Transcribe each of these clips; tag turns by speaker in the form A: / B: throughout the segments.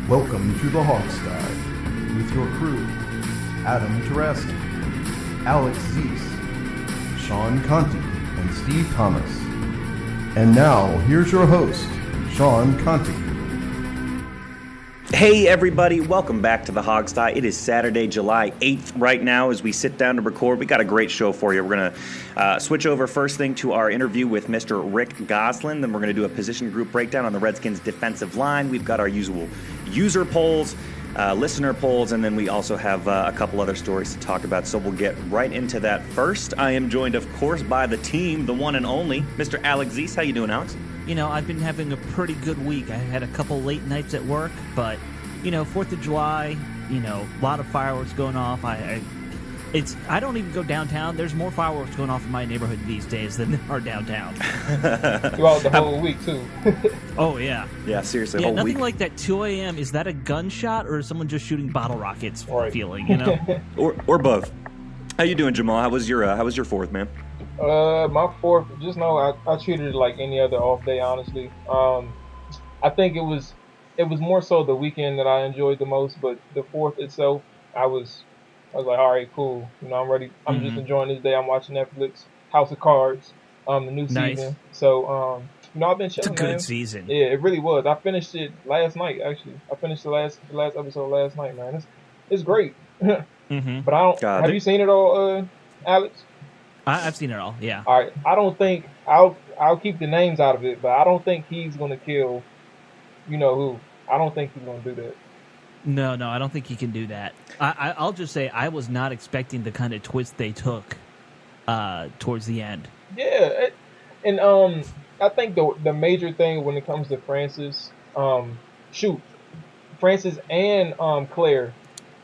A: Welcome to the Hogsty with your crew, Adam Tarasky, Alex Zeese, Sean Conti, and Steve Thomas. And now, here's your host, Sean Conti.
B: Hey everybody, welcome back to the Hogsty. It is Saturday, July 8th right now as we sit down to record. We got a great show for you. We're going to switch over first thing to our interview with Mr. Rick Gosling. Then we're going to do a position group breakdown on the Redskins defensive line. We've got our usual user polls, listener polls, and then we also have a couple other stories to talk about. So we'll get right into that first. I am joined, of course, by the team, the one and only, Mr. Alex Zeese. How you doing, Alex?
C: You know, I've been having a pretty good week. I had a couple late nights at work, but, 4th of July, a lot of fireworks going off. I don't even go downtown. There's more fireworks going off in my neighborhood these days than there are downtown.
D: Throughout the whole week, too.
C: Oh, yeah.
B: Yeah, seriously,
C: whole
B: whole
C: nothing
B: week.
C: Like that 2 a.m., is that a gunshot or is someone just shooting bottle rockets feeling,
B: or both. How you doing, Jamal? How was your 4th, man?
D: My 4th, just know I treated it like any other off day, honestly. I think it was more so the weekend that I enjoyed the most, but the 4th itself, I was like, all right, cool. I'm ready. I'm just enjoying this day. I'm watching Netflix, House of Cards, the new season. So, I've been chilling.
C: It's a good season.
D: Yeah, it really was. I finished it last night, actually. I finished the last episode last night, man. It's great.
C: Mm-hmm.
D: But I don't. Have you seen it all, Alex?
C: I've seen it all. Yeah.
D: All right. I don't think I'll keep the names out of it, but I don't think he's gonna kill. You know who? I don't think he's gonna do that.
C: No, I don't think he can do that. I'll just say I was not expecting the kind of twist they took towards the end.
D: Yeah, and I think the major thing when it comes to Francis and Claire,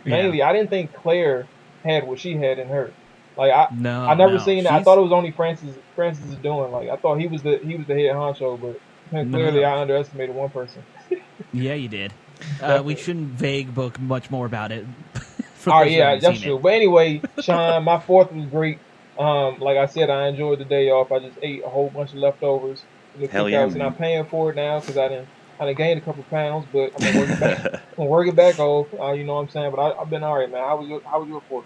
D: mainly, I didn't think Claire had what she had in her. Like I never seen that. I thought it was only Francis is doing. Like I thought he was the head honcho, but clearly I underestimated one person.
C: Yeah, you did. We shouldn't vague book much more about it.
D: Oh yeah, that's true. But anyway, Sean, my 4th was great. Like I said, I enjoyed the day off. I just ate a whole bunch of leftovers.
B: Hell yeah,
D: and I'm paying for it now because I done gained a couple pounds, but I'm gonna work it back. I'm gonna work it back off. You know what I'm saying? But I've been all right, man. How was your 4th?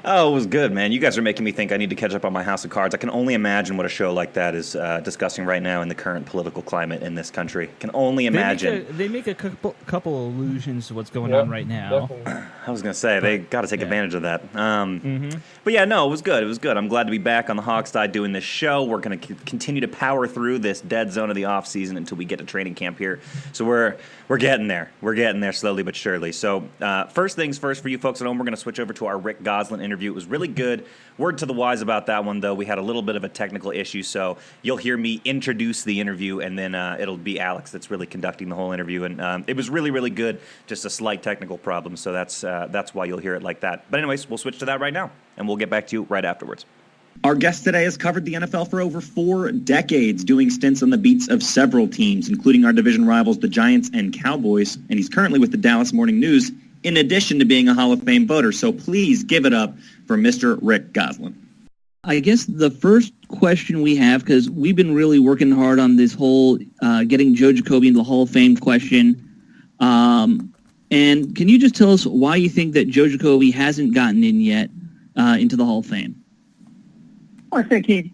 B: Oh, it was good, man. You guys are making me think I need to catch up on my House of Cards. I can only imagine what a show like that is discussing right now in the current political climate in this country. Can only imagine.
C: They make a couple allusions to what's going on right now.
D: Definitely.
B: I was going to say, they got to take advantage of that. But yeah, no, it was good. It was good. I'm glad to be back on the Hogsty doing this show. We're going to continue to power through this dead zone of the off season until we get to training camp here. So we're getting there. We're getting there slowly but surely. So first things first for you folks at home, we're going to switch over to our Rick Gosling interview. It was really good. Word to the wise about that one, though. We had a little bit of a technical issue, so you'll hear me introduce the interview, and then it'll be Alex that's really conducting the whole interview. And it was really, really good. Just a slight technical problem, so that's why you'll hear it like that. But anyways, we'll switch to that right now, and we'll get back to you right afterwards.
E: Our guest today has covered the NFL for over 4 decades, doing stints on the beats of several teams, including our division rivals, the Giants and Cowboys, and he's currently with the Dallas Morning News, in addition to being a Hall of Fame voter. So please give it up for Mr. Rick Gosling.
F: I guess the first question we have, because we've been really working hard on this whole getting Joe Jacoby into the Hall of Fame question, and can you just tell us why you think that Joe Jacoby hasn't gotten in yet into the Hall of Fame?
G: I think he,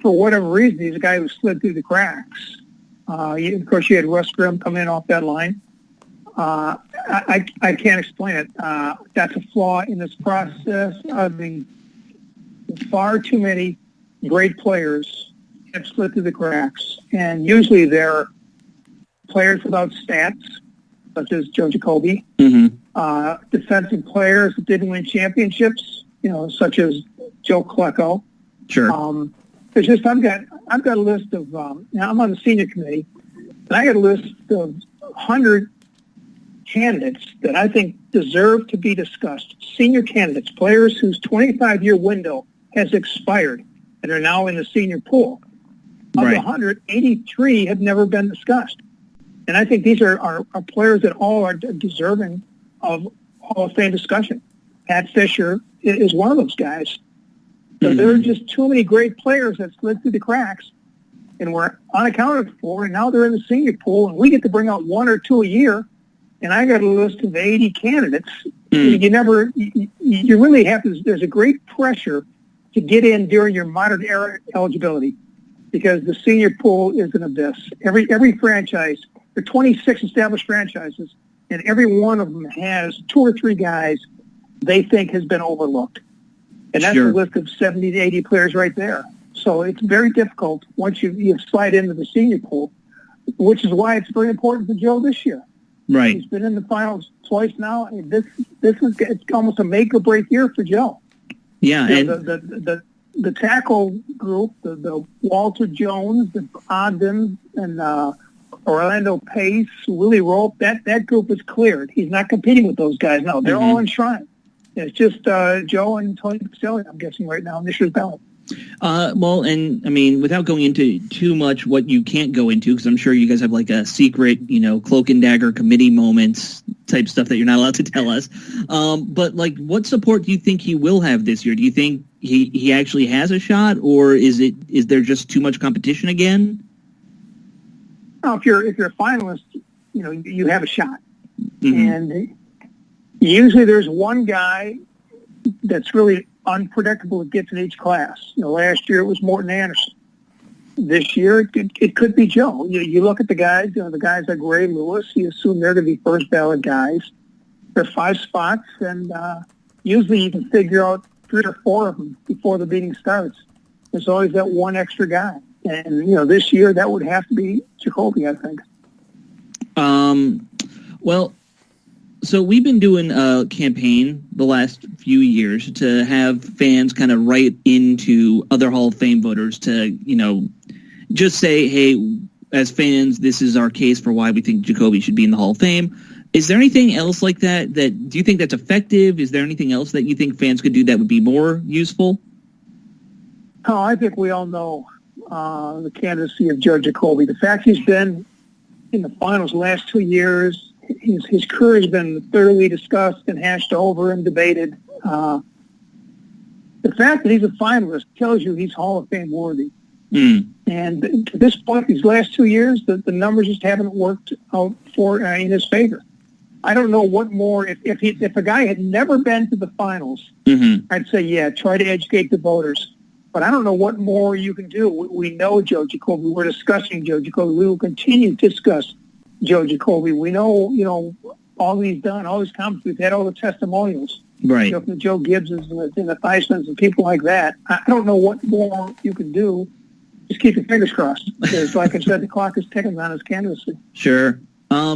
G: for whatever reason, he's a guy who slid through the cracks. Of course, you had Russ Grimm come in off that line. I can't explain it. That's a flaw in this process. I mean, far too many great players have slid through the cracks, and usually they're players without stats, such as Joe Jacoby, defensive players that didn't win championships, such as Joe Klecko.
F: Sure.
G: There's just I've got a list of now I'm on the senior committee, and I got a list of 100 candidates that I think deserve to be discussed. Senior candidates, players whose 25-year window has expired and are now in the senior pool. Of the 183 have never been discussed. And I think these are players that all are deserving of Hall of Fame discussion. Pat Fisher is one of those guys. So there are just too many great players that slid through the cracks and were unaccounted for, and now they're in the senior pool, and we get to bring out one or two a year and I got a list of 80 candidates. You really have to, there's a great pressure to get in during your modern era eligibility because the senior pool is an abyss. Every franchise, there are 26 established franchises, and every one of them has 2 or 3 guys they think has been overlooked. And that's a list of 70 to 80 players right there. So it's very difficult once you slide into the senior pool, which is why it's very important for Joe this year.
F: Right.
G: He's been in the finals twice now. This is it's almost a make or break year for Joe.
F: Yeah,
G: and the tackle group, the Walter Jones, the Ogden, and Orlando Pace, Willie Rope, that group is cleared. He's not competing with those guys now. They're all enshrined. It's just Joe and Tony Pacelli, I'm guessing, right now in this year's ballot.
F: Well, and I mean, without going into too much what you can't go into, because I'm sure you guys have like a secret, cloak and dagger committee moments type stuff that you're not allowed to tell us. But like, what support do you think he will have this year? Do you think he actually has a shot, or is there just too much competition again?
G: No, if you're a finalist, you have a shot, and usually there's one guy that's really unpredictable that gets in each class. Last year it was Morton Anderson. This year it could be Joe. You look at the guys, the guys like Ray Lewis, you assume they're going to be first ballot guys. There's 5 spots, and usually you can figure out 3 or 4 of them before the meeting starts. There's always that one extra guy. And, this year that would have to be Jacoby, I think.
F: Well, so we've been doing a campaign the last few years to have fans kind of write into other Hall of Fame voters to, just say, hey, as fans, this is our case for why we think Jacoby should be in the Hall of Fame. Is there anything else like that? Do you think that's effective? Is there anything else that you think fans could do that would be more useful?
G: Oh, I think we all know the candidacy of Joe Jacoby. The fact he's been in the finals the last 2 years, his career has been thoroughly discussed and hashed over and debated. The fact that he's a finalist tells you he's Hall of Fame worthy. And to this point, these last 2 years, the numbers just haven't worked out in his favor. I don't know what more. If a guy had never been to the finals, I'd say, try to educate the voters. But I don't know what more you can do. We know Joe Jacoby. We're discussing Joe Jacoby. We will continue to discuss Joe Jacoby. We know, all he's done, all his comments. We've had all the testimonials.
F: Right.
G: From the Joe Gibbses and the Theismans and people like that. I don't know what more you can do. Just keep your fingers crossed. Because, like I said, the clock is ticking on his candidacy.
F: Sure. So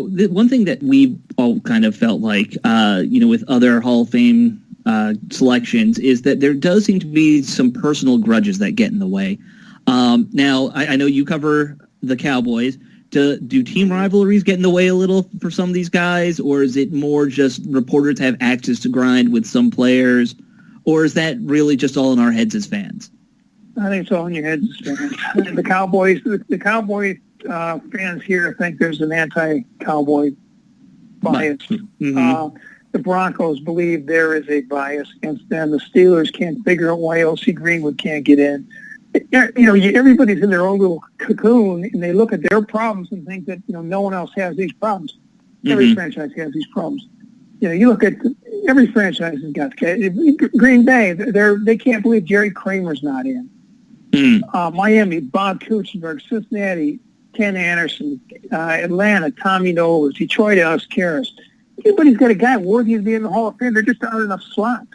F: the one thing that we all kind of felt like, with other Hall of Fame selections is that there does seem to be some personal grudges that get in the way. Now, I know you cover the Cowboys. Do team rivalries get in the way a little for some of these guys, or is it more just reporters have axes to grind with some players, or is that really just all in our heads as fans?
G: I think it's all in your heads as fans. The Cowboys fans here think there's an anti-Cowboy bias. The Broncos believe there is a bias against them. The Steelers can't figure out why L.C. Greenwood can't get in. Everybody's in their own little cocoon, and they look at their problems and think that, no one else has these problems. Every franchise has these problems. You look at every franchise has got Green Bay. They can't believe Jerry Kramer's not in. Miami, Bob Kuchenberg, Cincinnati, Ken Anderson, Atlanta, Tommy Knowles, Detroit, Alex Karras. Everybody's got a guy worthy of being in the Hall of Fame. There just aren't enough slots,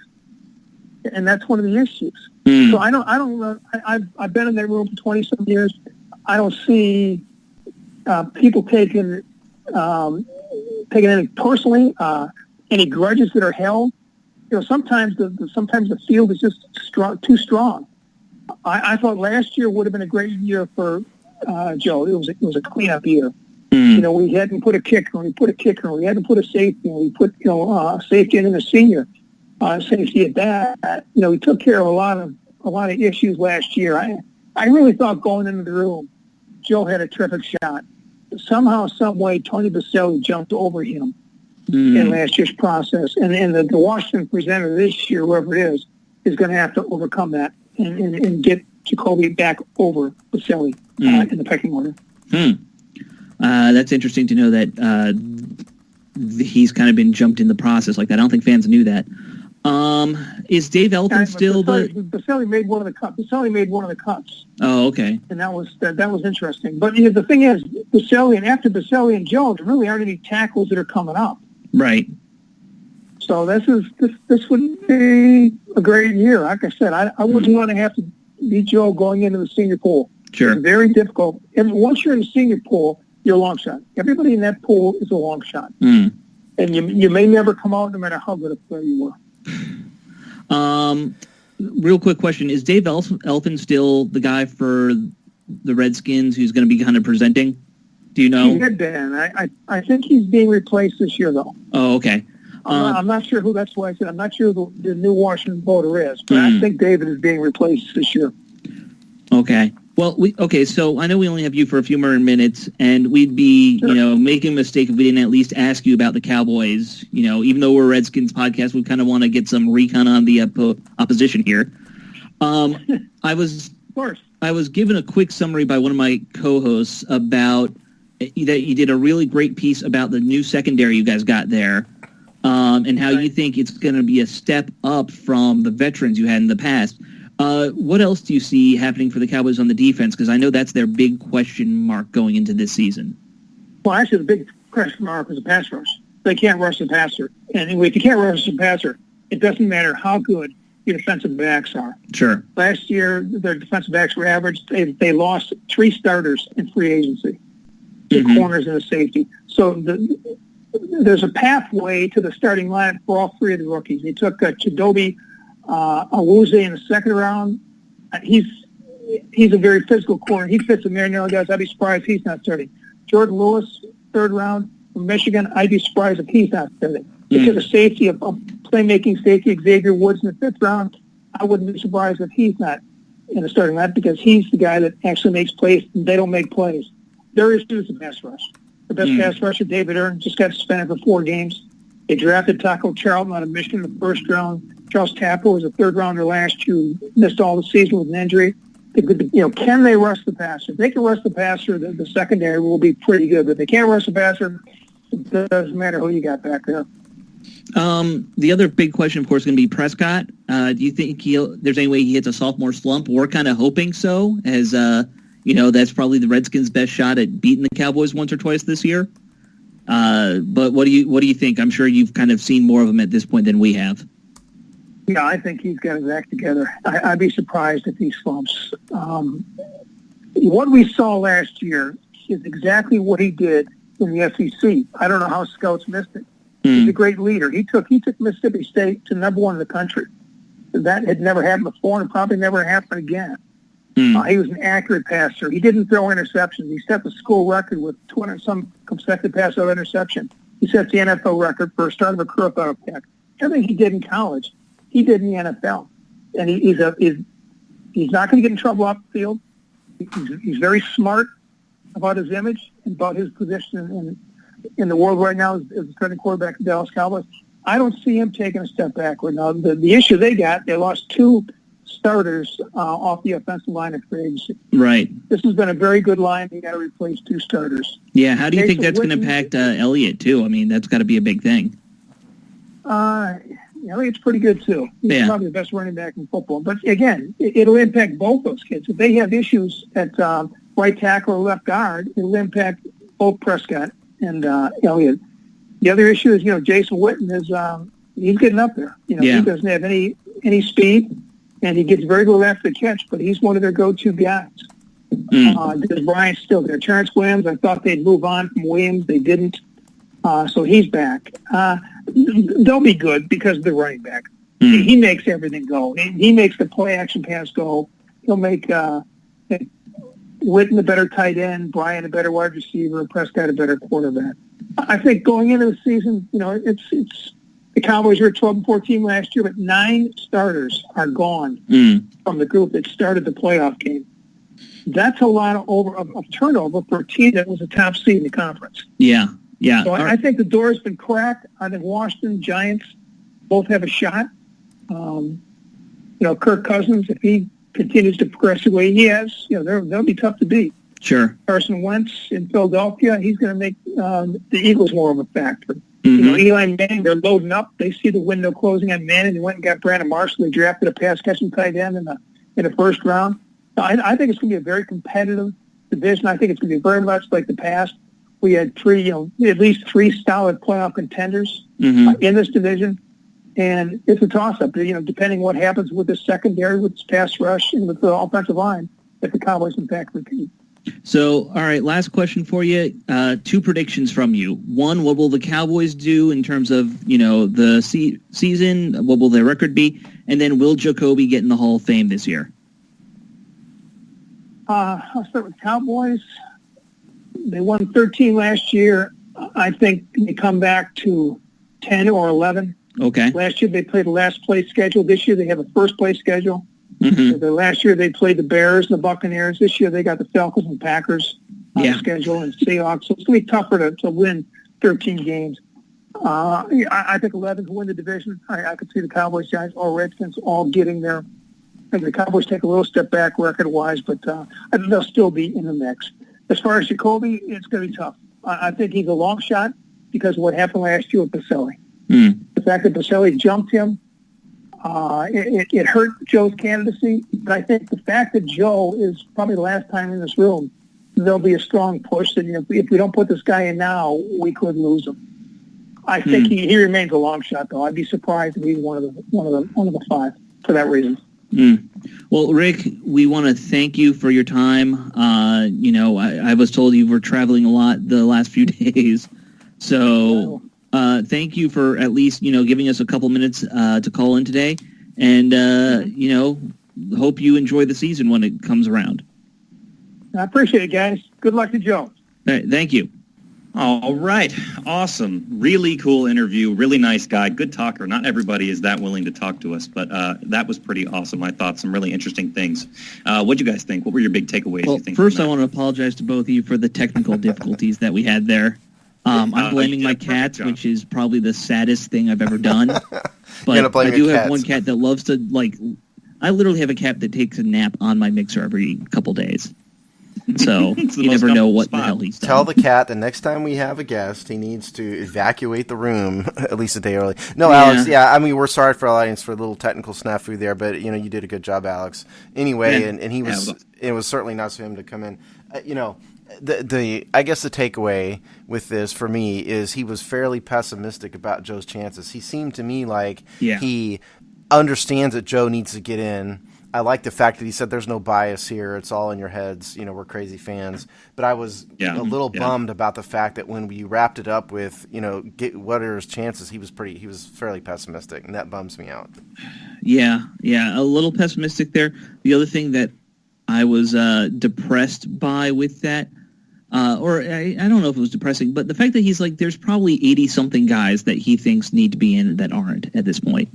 G: and that's one of the issues. So I don't know. I've been in that room for 20-some years. I don't see people taking anything personally. Any grudges that are held. Sometimes the field is just too strong. I thought last year would have been a great year for Joe. It was a cleanup year. We hadn't put a kicker. We put a kicker. We hadn't put a safety. We put a safety and a senior safety at that. We took care of a lot of issues last year. I really thought going into the room, Joe had a terrific shot. Somehow, some way, Tony Baselli jumped over him in last year's process, and the Washington presenter this year, whoever it is going to have to overcome that and get Jacoby back over Baselli in the pecking order.
F: That's interesting to know that he's kind of been jumped in the process like that. I don't think fans knew that. Is Dave Elfin still
G: Baselli made one of the cuts. Baselli made one of the cuts.
F: Oh, okay.
G: And that was interesting. But the thing is, Baselli, and after Baselli and Jones, there really aren't any tackles that are coming up.
F: Right.
G: So this would be a great year. Like I said, I wouldn't want to have to be Joe going into the senior pool.
F: Sure.
G: It's very difficult. And once you're in the senior pool, you're a long shot. Everybody in that pool is a long shot. And you may never come out no matter how good a player you were.
F: Real quick question. Is Dave Elfin still the guy for the Redskins who's going to be kind of presenting? Do you know?
G: He had been. I think he's being replaced this year, though.
F: Oh, okay.
G: I'm not sure who. That's why I said I'm not sure who the new Washington voter is, but I think David is being replaced this year.
F: Okay. Well, so I know we only have you for a few more minutes, and we'd be, making a mistake if we didn't at least ask you about the Cowboys. Even though we're a Redskins podcast, we kind of want to get some recon on the opposition here. I was given a quick summary by one of my co-hosts about that you did a really great piece about the new secondary you guys got there, and how you think it's going to be a step up from the veterans you had in the past. What else do you see happening for the Cowboys on the defense? Because I know that's their big question mark going into this season.
G: Well, actually, the big question mark is the pass rush. They can't rush the passer. And if you can't rush the passer, it doesn't matter how good your defensive backs are.
F: Sure.
G: Last year, their defensive backs were average. They lost 3 starters in free agency, 2 corners and a safety. So there's a pathway to the starting lineup for all 3 of the rookies. They took Chidobe Awuzie in the 2nd round. He's a very physical corner. He fits the Marinelli guys. I'd be surprised he's not starting. Jordan Lewis, 3rd round from Michigan. I'd be surprised if he's not starting. They took a safety, a playmaking safety, Xavier Woods in the 5th round. I wouldn't be surprised if he's not in the starting lineup because he's the guy that actually makes plays and they don't make plays. Their issue is the pass rush. The best pass rusher, David Earn, just got suspended for 4 games. They drafted Taco Charlton out of Michigan in the 1st round. Charles Tapper was a 3rd rounder last year who missed all the season with an injury. Can they rush the passer? If they can rush the passer, the secondary will be pretty good. But if they can't rush the passer, it doesn't matter who you got back there.
F: The other big question, of course, is going to be Prescott. Do you think there's any way he hits a sophomore slump? We're kind of hoping so, as that's probably the Redskins' best shot at beating the Cowboys once or twice this year. But what do you think? I'm sure you've kind of seen more of him at this point than we have.
G: Yeah, I think he's got his act together. I'd be surprised if he slumps. What we saw last year is exactly what he did in the SEC. I don't know how scouts missed it. He's a great leader. He took Mississippi State to number 1 in the country. That had never happened before and probably never happen again. He was an accurate passer. He didn't throw interceptions. He set the school record with 200-some consecutive passes without interception. He set the NFL record for a start of a career without a pick. Everything he did in college, he did in the NFL. And he's not going to get in trouble off the field. He's very smart about his image and about his position in the world right now as the starting quarterback of the Dallas Cowboys. I don't see him taking a step backward. Now, the issue they lost 2 starters off the offensive line in free agency.
F: Right.
G: This has been a very good line. They got to replace 2 starters.
F: Yeah, how do you think that's going to impact Elliott, too? I mean, that's got to be a big thing.
G: Elliott's pretty good, too. He's probably the best running back in football. But, again, it'll impact both those kids. If they have issues at right tackle or left guard, it'll impact both Prescott and Elliott. The other issue is, Jason Witten is he's getting up there. He doesn't have any speed, and he gets very good after the catch, but he's one of their go-to guys. Because Bryant's still there. Terrence Williams, I thought they'd move on from Williams. They didn't. So he's back. They'll be good because of the running back. He makes everything go. He makes the play-action pass go. He'll make Witten a better tight end, Bryant a better wide receiver, Prescott a better quarterback. I think going into the season, it's the Cowboys were a 12-4 team last year, but 9 starters are gone from the group that started the playoff game. That's a lot of turnover for a team that was a top seed in the conference.
F: Yeah.
G: So I think the door's been cracked. I think Washington Giants both have a shot. Kirk Cousins, if he continues to progress the way he has, they'll be tough to beat.
F: Sure.
G: Carson Wentz in Philadelphia, he's going to make the Eagles more of a factor.
F: Mm-hmm.
G: Eli Manning, they're loading up. They see the window closing on Manning. They went and got Brandon Marshall. They drafted a pass-catching tight end in the first round. So I think it's going to be a very competitive division. I think it's going to be very much like the past. We had at least three solid playoff contenders in this division. And it's a toss-up, depending what happens with the secondary, with the pass rush, and with the offensive line, if the Cowboys, in fact, repeat.
F: So, all right, last question for you. 2 predictions from you. One, what will the Cowboys do in terms of, the season? What will their record be? And then will Jacoby get in the Hall of Fame this year?
G: I'll start with Cowboys. They won 13 last year. I think they come back to 10 or 11.
F: Okay.
G: Last year they played a last place schedule. This year they have a first place schedule.
F: Mm-hmm.
G: Last year they played the Bears and the Buccaneers. This year they got the Falcons and Packers on the schedule and Seahawks. So it's going to be tougher to win 13 games. I think 11 to win the division. I could see the Cowboys, Giants, or Redskins all getting there. I think the Cowboys take a little step back record-wise, but I think they'll still be in the mix. As far as Jacoby, it's going to be tough. I think he's a long shot because of what happened last year with Baselli. The fact that Baselli jumped him, it hurt Joe's candidacy. But I think the fact that Joe is probably the last time in this room, there'll be a strong push that if we don't put this guy in now, we could lose him. I think he remains a long shot, though. I'd be surprised if he's one of the 5 for that reason.
F: Well, Rick, we want to thank you for your time. I was told you were traveling a lot the last few days. So thank you for at least, giving us a couple minutes to call in today. And, hope you enjoy the season when it comes around.
G: I appreciate it, guys. Good luck to Joe.
F: All right, thank you.
E: All right. Awesome. Really cool interview. Really nice guy. Good talker. Not everybody is that willing to talk to us, but that was pretty awesome. I thought some really interesting things. What'd you guys think? What were your big takeaways?
F: Well,
E: you think
F: first I want to apologize to both of you for the technical difficulties that we had there. I'm blaming my cats, which is probably the saddest thing I've ever done. But I do have one cat that loves to, I literally have a cat that takes a nap on my mixer every couple days. So you never know what the hell he's done.
A: Tell the cat the next time we have a guest, he needs to evacuate the room at least a day early. No, Alex, we're sorry for our audience for a little technical snafu there, but, you did a good job, Alex. Anyway, and he was, it was certainly nice of him to come in. I guess the takeaway with this for me is he was fairly pessimistic about Joe's chances. He seemed to me like he understands that Joe needs to get in. I like the fact that he said there's no bias here. It's all in your heads. We're crazy fans. But I was a little bummed about the fact that when we wrapped it up with, what are his chances, he was fairly pessimistic, and that bums me out.
F: Yeah, a little pessimistic there. The other thing that I was depressed by with that, or I don't know if it was depressing, but the fact that he's like, there's probably 80-something guys that he thinks need to be in that aren't at this point.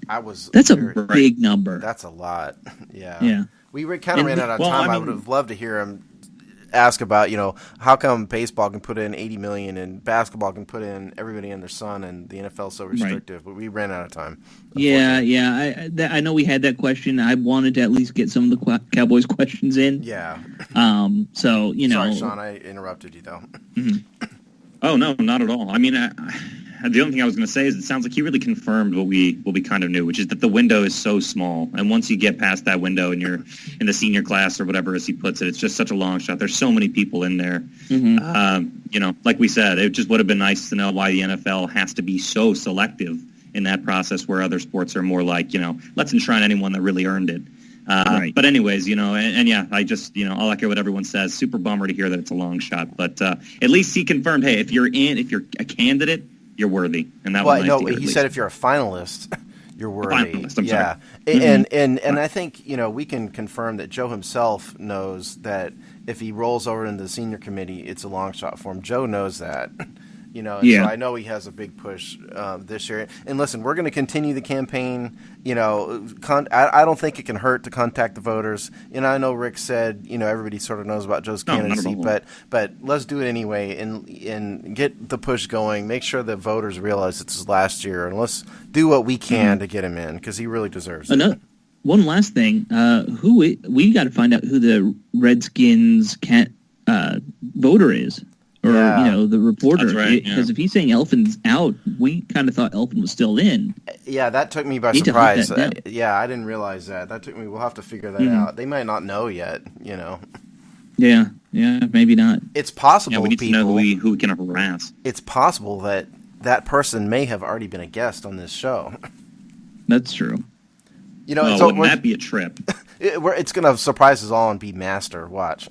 F: That's a big number.
A: That's a lot. Yeah.
F: Yeah.
A: We kind of ran out of time. I would have loved to hear him ask about, how come baseball can put in $80 million and basketball can put in everybody and their son, and the NFL is so restrictive. But we ran out of time.
F: Yeah. I know we had that question. I wanted to at least get some of the Cowboys questions in.
A: Yeah.
F: So,
A: Sorry, Sean, I interrupted you, though.
F: Mm-hmm.
E: Oh, no, not at all. I mean, the only thing I was going to say is it sounds like he really confirmed what we kind of knew, which is that the window is so small. And once you get past that window and you're in the senior class or whatever, as he puts it, it's just such a long shot. There's so many people in there. Mm-hmm. Like we said, it just would have been nice to know why the NFL has to be so selective in that process where other sports are more like, let's enshrine anyone that really earned it. But anyways, I just, I'll echo what everyone says. Super bummer to hear that it's a long shot. But at least he confirmed, hey, if you're a candidate, you're worthy. And that was nice to hear,
A: he said if you're a finalist, you're worthy.
E: Finalist, I'm sorry.
A: And I think, we can confirm that Joe himself knows that if he rolls over into the senior committee, it's a long shot for him. Joe knows that. So I know he has a big push this year. And listen, we're going to continue the campaign. I don't think it can hurt to contact the voters. I know Rick said, everybody sort of knows about Joe's candidacy, but let's do it anyway and get the push going. Make sure that voters realize it's his last year, and let's do what we can to get him in because he really deserves it.
F: One last thing, we got to find out who the Redskins voter is, or the reporter.
H: That's right,
F: Because if he's saying Elfin's out, we kind of thought Elfin was still in.
I: Yeah, that took me by
F: Need to
I: surprise.
F: hunt that down.
I: I didn't realize that. That took me. We'll have to figure that out. They might not know yet.
F: Yeah, maybe not.
I: It's possible.
E: Yeah, we need to know who we can harass.
I: It's possible that person may have already been a guest on this show.
F: That's true.
E: Wouldn't that be a trip?
I: It's going to surprise us all and be Master. Watch.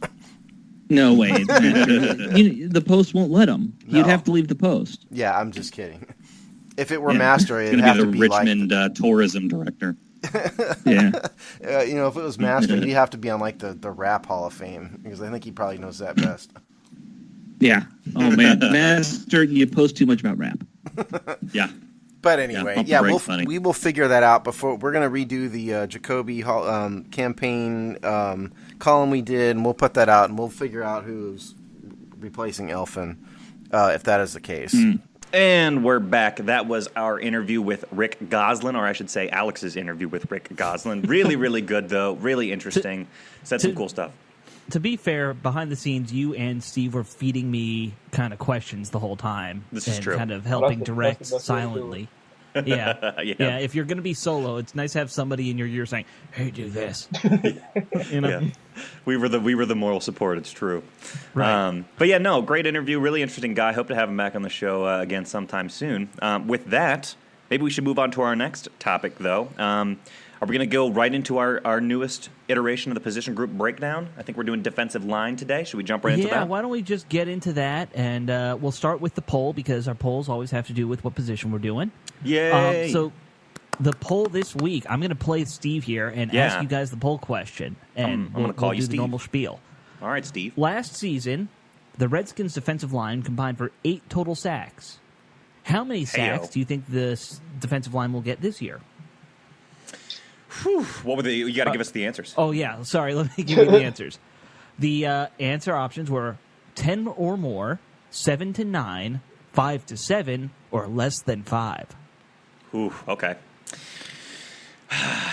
F: No way. The post won't let him.
I: No.
F: You'd have to leave the post.
I: Yeah, I'm just kidding. If it were Master,
E: It's
I: it'd
E: going
I: have
E: to
I: to
E: be
I: be
E: the Richmond tourism director.
F: Yeah.
I: if it was Master, he'd have to be on the Rap Hall of Fame because I think he probably knows that best.
F: Yeah. Oh man, Master, you post too much about rap.
E: Yeah.
I: But anyway, we will figure that out before we're going to redo the Jacoby campaign column we did, and we'll put that out, and we'll figure out who's replacing Elfin if that is the case.
B: And we're back. That was our interview with Rick Gosselin, or I should say Alex's interview with Rick Gosselin. Really, really good, though. Really interesting. Said some cool stuff.
C: To be fair, behind the scenes, you and Steve were feeding me kind of questions the whole time.
B: This is true.
C: Kind of helping direct
D: that's the best
C: silently. Yeah.
B: Yeah.
C: If you're going to be solo, it's nice to have somebody in your ear saying, "Hey, do this."
B: Yeah. We were the moral support. It's true.
C: Right.
B: But yeah, no, great interview. Really interesting guy. Hope to have him back on the show again sometime soon. With that, maybe we should move on to our next topic, though. Are we going to go right into our newest iteration of the position group breakdown? I think we're doing defensive line today. Should we jump right into that?
C: Yeah, why don't we just get into that, and we'll start with the poll, because our polls always have to do with what position we're doing.
B: Yay!
C: So the poll this week, I'm going to play Steve here and ask you guys the poll question, and
B: I'm going to call
C: we'll
B: you
C: do
B: Steve.
C: the normal spiel.
B: All right, Steve.
C: Last season, the Redskins' defensive line combined for 8 total sacks. How many sacks do you think this defensive line will get this year?
B: Whew. What were you got to give us the answers.
C: Oh, yeah. Sorry, let me give you the answers. The answer options were 10 or more, 7 to 9, 5 to 7, or less than 5.
B: Ooh, okay.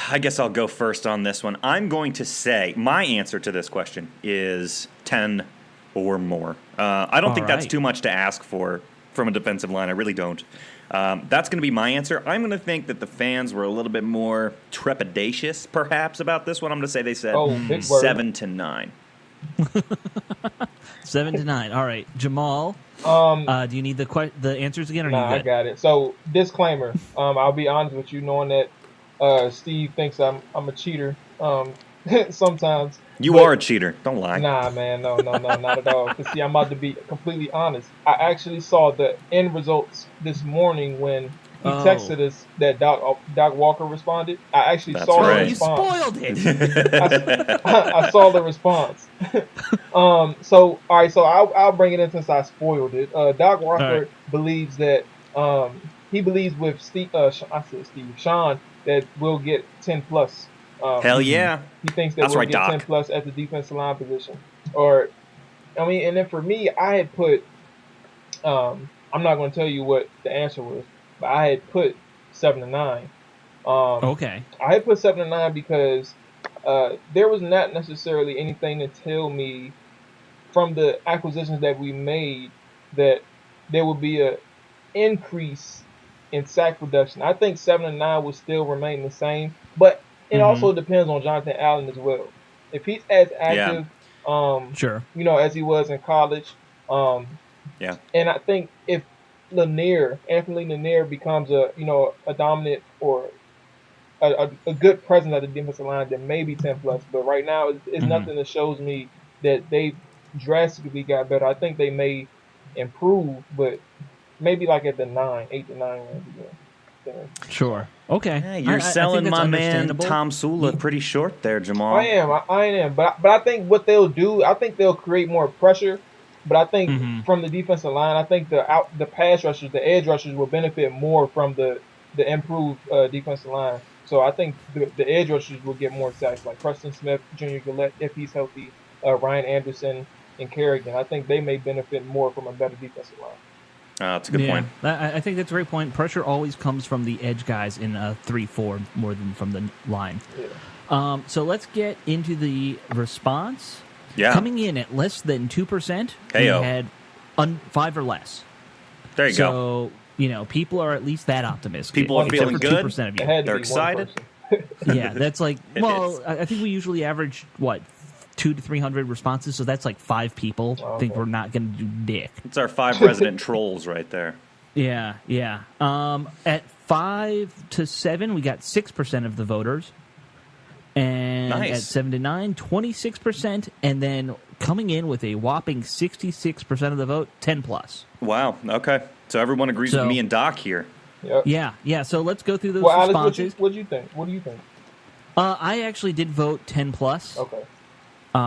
B: I guess I'll go first on this one. I'm going to say my answer to this question is 10 or more. I don't think that's too much to ask for from a defensive line. I really don't. That's going to be my answer. I'm going to think that the fans were a little bit more trepidatious, perhaps, about this one. I'm going to say they said 7 to 9.
C: 7 to 9. All right, Jamal. Do you need the answers again? Or
D: Nah, I got it. So, disclaimer. I'll be honest with you, knowing that Steve thinks I'm a cheater. Sometimes.
B: You are a cheater. Don't lie.
D: Nah, man. No, not at all. Because, see, I'm about to be completely honest. I actually saw the end results this morning when he texted us that Doc Walker responded. I actually saw the response.
C: You spoiled it.
D: I saw the response. So, all right. So, I'll bring it in since I spoiled it. Doc Walker believes that he believes with Sean, that we'll get 10 plus.
B: Hell yeah.
D: He thinks that we'll get 10 plus at the defensive line position. And then for me, I had put, I'm not going to tell you what the answer was, but I had put 7 to 9.
C: Okay.
D: I had put 7 to 9 because there was not necessarily anything to tell me from the acquisitions that we made that there would be an increase in sack reduction. I think 7 to 9 will still remain the same, but it also depends on Jonathan Allen as well. If he's as active,
C: sure,
D: as he was in college, and I think if Anthony Lanier becomes a dominant or a good presence at the defensive line, then maybe 10 plus. But right now, it's nothing that shows me that they drastically got better. I think they may improve, but maybe like at the 8 to 9 range again.
C: Sure. Okay.
B: Hey, you're selling my man Tom Sula pretty short there, Jamal.
D: I am. But I think what they'll do, I think they'll create more pressure. But I think from the defensive line, I think the pass rushers, the edge rushers will benefit more from the improved defensive line. So I think the edge rushers will get more sacks, like Preston Smith, Junior Gillette, if he's healthy, Ryan Anderson, and Kerrigan. I think they may benefit more from a better defensive line.
B: That's a good point.
C: I think that's a great point. Pressure always comes from the edge guys in 3-4 more than from the line. Yeah. So let's get into the response.
B: Yeah.
C: Coming in at less than 2%, we had 5 or less.
B: There you go.
C: So, people are at least that optimistic.
B: People are feeling good.
C: 2% of you.
B: They're excited.
C: Yeah, that's like, I think we usually average, 200 to 300 responses, so that's like 5 people think we're not going to do dick.
B: It's our 5 resident trolls right there.
C: Yeah. At 5 to 7, we got 6% of the voters. And at 7 to 9, 26%. And then coming in with a whopping 66% of the vote, 10 plus.
B: Wow. Okay. So everyone agrees with me and Doc here.
D: Yep.
C: Yeah. So let's go through those
D: responses.
C: Alex,
D: what do you think? What do you think?
C: I actually did vote 10 plus.
D: Okay.
B: He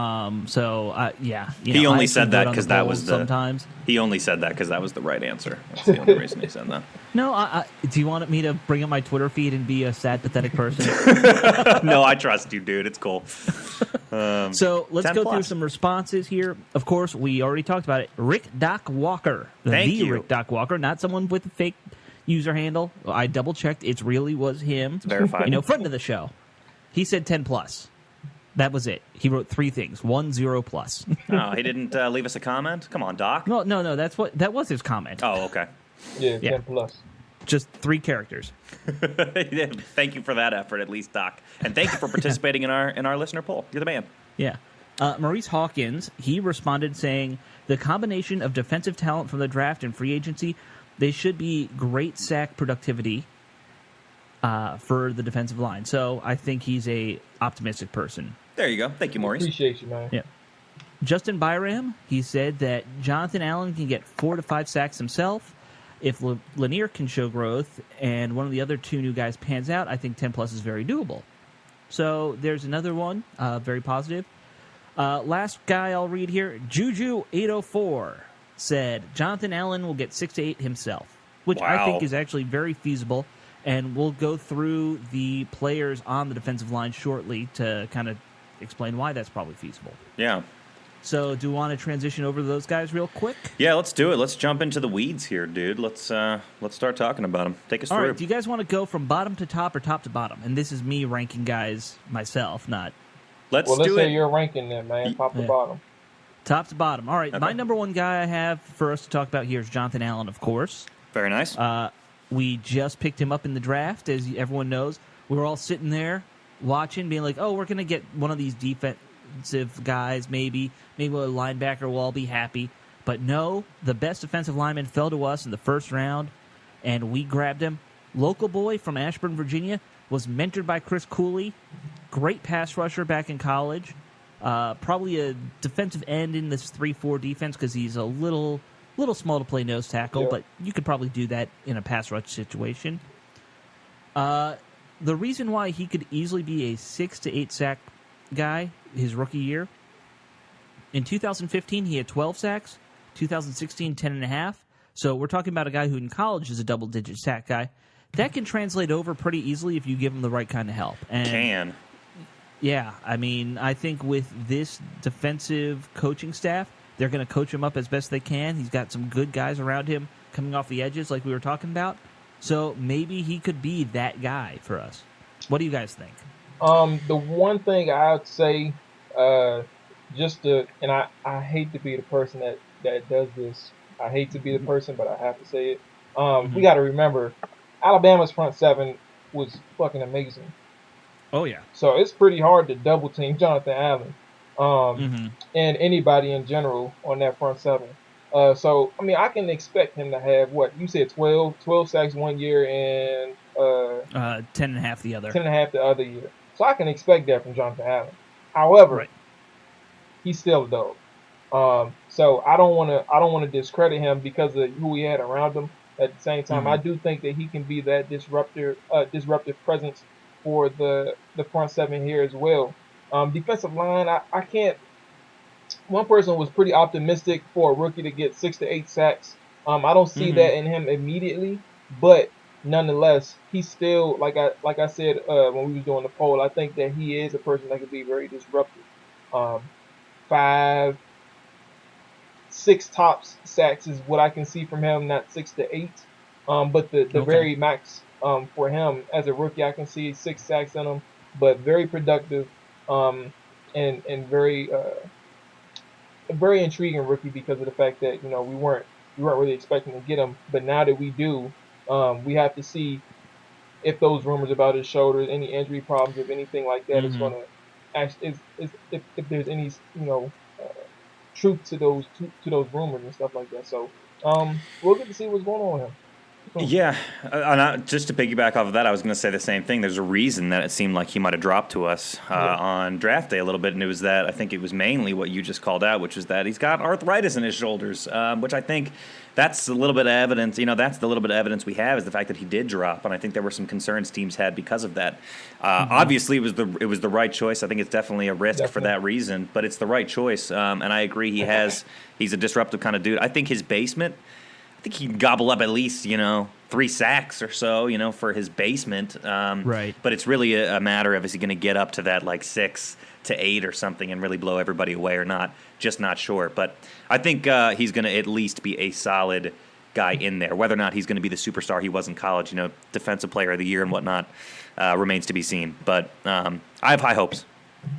B: only said that because that was
C: sometimes.
B: He only said that because that was the right answer. That's the only reason he said that.
C: No, do you want me to bring up my Twitter feed and be a sad, pathetic person?
B: No, I trust you, dude. It's cool.
C: So let's go through some responses here. Of course, we already talked about it. Rick Doc Walker, Rick Doc Walker, not someone with a fake user handle. I double checked; it really was him. It's
B: verified.
C: Friend of the show. He said 10 plus. That was it. He wrote 3 things. 1, 0 plus.
B: Oh, he didn't leave us a comment? Come on, Doc.
C: No. That was his comment.
B: Oh, okay.
D: Yeah, 10 plus.
C: Just 3 characters.
B: Thank you for that effort, at least, Doc, and thank you for participating in our listener poll. You're the man.
C: Yeah. Maurice Hawkins, he responded saying the combination of defensive talent from the draft and free agency, they should be great sack productivity for the defensive line. So I think he's a optimistic person.
B: There you go. Thank you, Maurice.
D: Appreciate you, man.
C: Yeah. Justin Byram, he said that Jonathan Allen can get 4 to 5 sacks himself. If Lanier can show growth and one of the other 2 new guys pans out, I think 10 plus is very doable. So there's another one, very positive. Last guy I'll read here, Juju804 said Jonathan Allen will get 6 to 8 himself, which I think is actually very feasible. And we'll go through the players on the defensive line shortly to kind of explain why that's probably feasible.
B: Yeah.
C: So do you want to transition over to those guys real quick?
B: Yeah, let's do it. Let's jump into the weeds here, dude. Let's start talking about them. Take us through.
C: All right, do you guys want to go from bottom to top or top to bottom? And this is me ranking guys myself, not...
D: Let's say you're ranking them, man, top to bottom.
C: Top to bottom. All right, My number one guy I have for us to talk about here is Jonathan Allen, of course.
B: Very nice.
C: We just picked him up in the draft, as everyone knows. We were all sitting there watching, being like, oh, we're going to get one of these defensive guys, maybe a linebacker, we'll all be happy. But no, the best defensive lineman fell to us in the first round, and we grabbed him. Local boy from Ashburn, Virginia, was mentored by Chris Cooley. Great pass rusher back in college. Probably a defensive end in this 3-4 defense because he's a little small to play nose tackle, but you could probably do that in a pass rush situation. The reason why he could easily be a 6 to 8 sack guy his rookie year, in 2015 he had 12 sacks, 2016 10.5. So we're talking about a guy who in college is a double-digit sack guy. That can translate over pretty easily if you give him the right kind of help. And yeah, I mean, I think with this defensive coaching staff, they're going to coach him up as best they can. He's got some good guys around him coming off the edges like we were talking about. So maybe he could be that guy for us. What do you guys think?
D: The one thing I would say, and I hate to be the person that does this. I hate to be the person, but I have to say it. We got to remember, Alabama's front seven was fucking amazing.
C: Oh, yeah.
D: So it's pretty hard to double team Jonathan Allen. And anybody in general on that front seven. So, I mean, I can expect him to have, what, you said 12 sacks one year and
C: 10.5 the other.
D: 10.5 the other year. So I can expect that from Jonathan Allen. However, he's still a dog. So I don't want to discredit him because of who he had around him. At the same time, I do think that he can be that disruptive presence for the front seven here as well. Defensive line, I can't. One person was pretty optimistic for a rookie to get 6 to 8 sacks. I don't see that in him immediately, but nonetheless, he's still like I said when we was doing the poll. I think that he is a person that could be very disruptive. 5, 6 tops sacks is what I can see from him, not 6 to 8. But the very max for him as a rookie, I can see 6 sacks in him, but very productive and very a very intriguing rookie because of the fact that we weren't really expecting to get him, but now that we do, we have to see if those rumors about his shoulders, any injury problems, if anything like that is going to actually if there's any truth to those rumors and stuff like that. So we'll get to see what's going on with him.
B: Yeah, and just to piggyback off of that, I was going to say the same thing. There's a reason that it seemed like he might have dropped to us on draft day a little bit, and it was that I think it was mainly what you just called out, which is that he's got arthritis in his shoulders, which I think that's a little bit of evidence. That's the little bit of evidence we have is the fact that he did drop, and I think there were some concerns teams had because of that. Obviously, it was the right choice. I think it's definitely a risk for that reason, but it's the right choice, and I agree. He's a disruptive kind of dude. I think his basement. I think he can gobble up at least, 3 sacks or so, for his basement.
C: Right.
B: But it's really a matter of is he going to get up to that 6 to 8 or something and really blow everybody away or not? Just not sure. But I think he's going to at least be a solid guy in there. Whether or not he's going to be the superstar he was in college, defensive player of the year and whatnot, remains to be seen. But I have high hopes.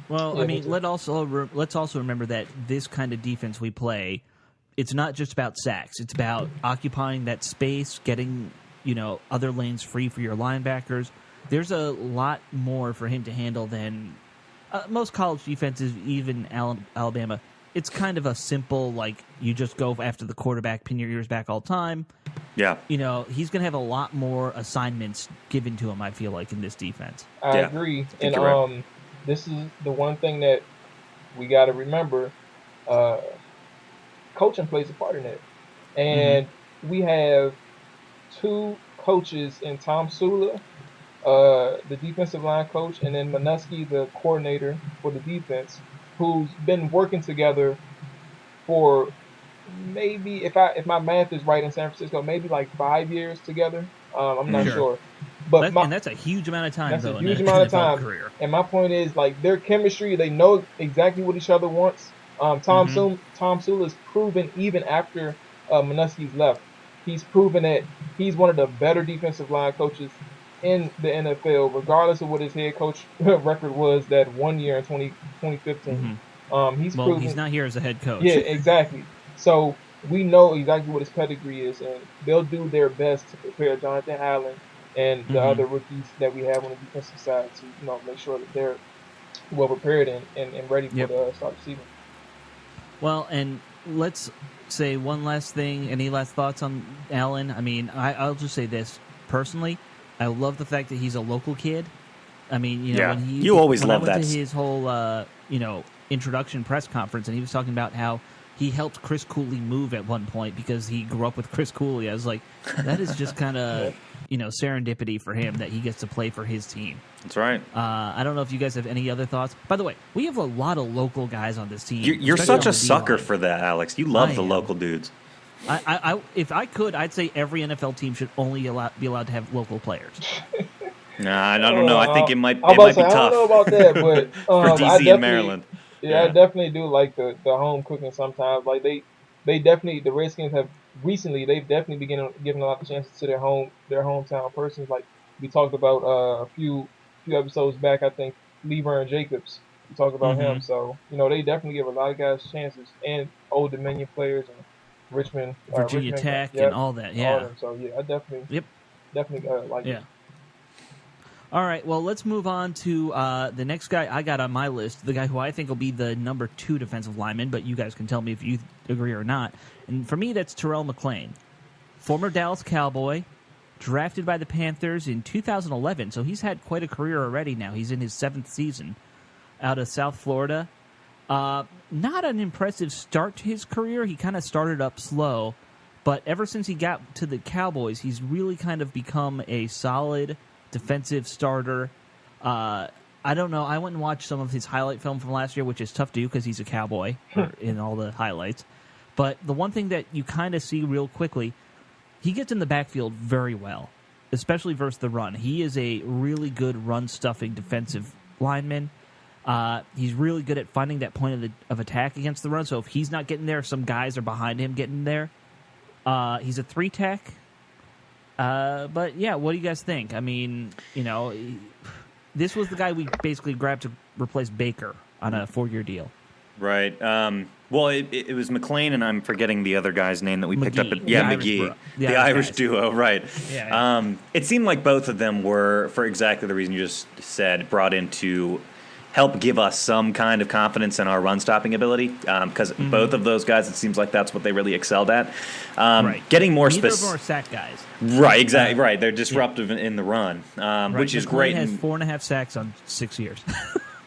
C: Well, I mean, let's also remember that this kind of defense we play, it's not just about sacks. It's about occupying that space, getting, other lanes free for your linebackers. There's a lot more for him to handle than most college defenses, even Alabama. It's kind of a simple, you just go after the quarterback, pin your ears back all the time.
B: Yeah.
C: He's going to have a lot more assignments given to him, I feel like, in this defense.
D: I agree. And this is the one thing that we got to remember. Coaching plays a part in it. And we have 2 coaches in Tom Sula, the defensive line coach, and then Minuski, the coordinator for the defense, who's been working together for maybe, if my math is right in San Francisco, maybe 5 years together. I'm not sure. But
C: and that's a huge amount of time,
D: that's
C: though.
D: A huge amount of time.
C: Career.
D: And my point is, their chemistry, they know exactly what each other wants. Tom Sula's proven, even after Minuski's left, he's proven that he's one of the better defensive line coaches in the NFL, regardless of what his head coach record was that 1 year in 2015.
C: He's not here as a head coach.
D: Yeah, exactly. So we know exactly what his pedigree is, and they'll do their best to prepare Jonathan Allen and the other rookies that we have on the defensive side to make sure that they're well prepared and ready for the start of the season.
C: Well, and let's say one last thing. Any last thoughts on Allen? I mean, I'll just say this. Personally, I love the fact that he's a local kid. I mean, when
B: you always love
C: I went
B: that.
C: To his whole, introduction press conference, and he was talking about how he helped Chris Cooley move at one point because he grew up with Chris Cooley. I was like, that is just kind of, serendipity for him that he gets to play for his team.
B: That's right.
C: I don't know if you guys have any other thoughts. By the way, we have a lot of local guys on this team.
B: You're such a sucker for that, Alex. You love the local dudes.
C: I if I could, I'd say every NFL team should only be allowed to have local players.
B: Nah, I don't know. I think it might be tough.
D: I don't know about that, but
B: for DC and Maryland.
D: Yeah, I definitely do like the home cooking sometimes. They definitely, the Redskins have recently, they've definitely been giving a lot of chances to their hometown persons. Like we talked about a few episodes back, I think Lee-Vern Jacobs. We talked about him. So, they definitely give a lot of guys chances, and Old Dominion players and Richmond,
C: Virginia Tech, and all that. Yeah.
D: All of them. So I definitely like it.
C: All right, well, let's move on to the next guy I got on my list, the guy who I think will be the number 2 defensive lineman, but you guys can tell me if you agree or not. And for me, that's Terrell McClain, former Dallas Cowboy, drafted by the Panthers in 2011, so he's had quite a career already now. He's in his 7th season out of South Florida. Not an impressive start to his career. He kind of started up slow, but ever since he got to the Cowboys, he's really kind of become a solid defensive starter. I don't know. I went and watched some of his highlight film from last year, which is tough to do because he's a Cowboy in all the highlights. But the one thing that you kind of see real quickly, he gets in the backfield very well, especially versus the run. He is a really good run-stuffing defensive lineman. He's really good at finding that point of attack against the run. So if he's not getting there, some guys are behind him getting there. He's a 3-tech. But yeah, what do you guys think? I mean, this was the guy we basically grabbed to replace Baker on a 4-year deal.
B: Right. Well, it was McLean, and I'm forgetting the other guy's name that we picked up. McGee. The Irish duo, right.
C: Yeah.
B: It seemed like both of them were, for exactly the reason you just said, brought in to help give us some kind of confidence in our run-stopping ability, because both of those guys, it seems like that's what they really excelled at. Getting more
C: specific. Neither of them are sack guys.
B: Right, exactly, right. They're disruptive in the run, which is
C: McLean
B: great.
C: has 4.5 sacks on 6 years.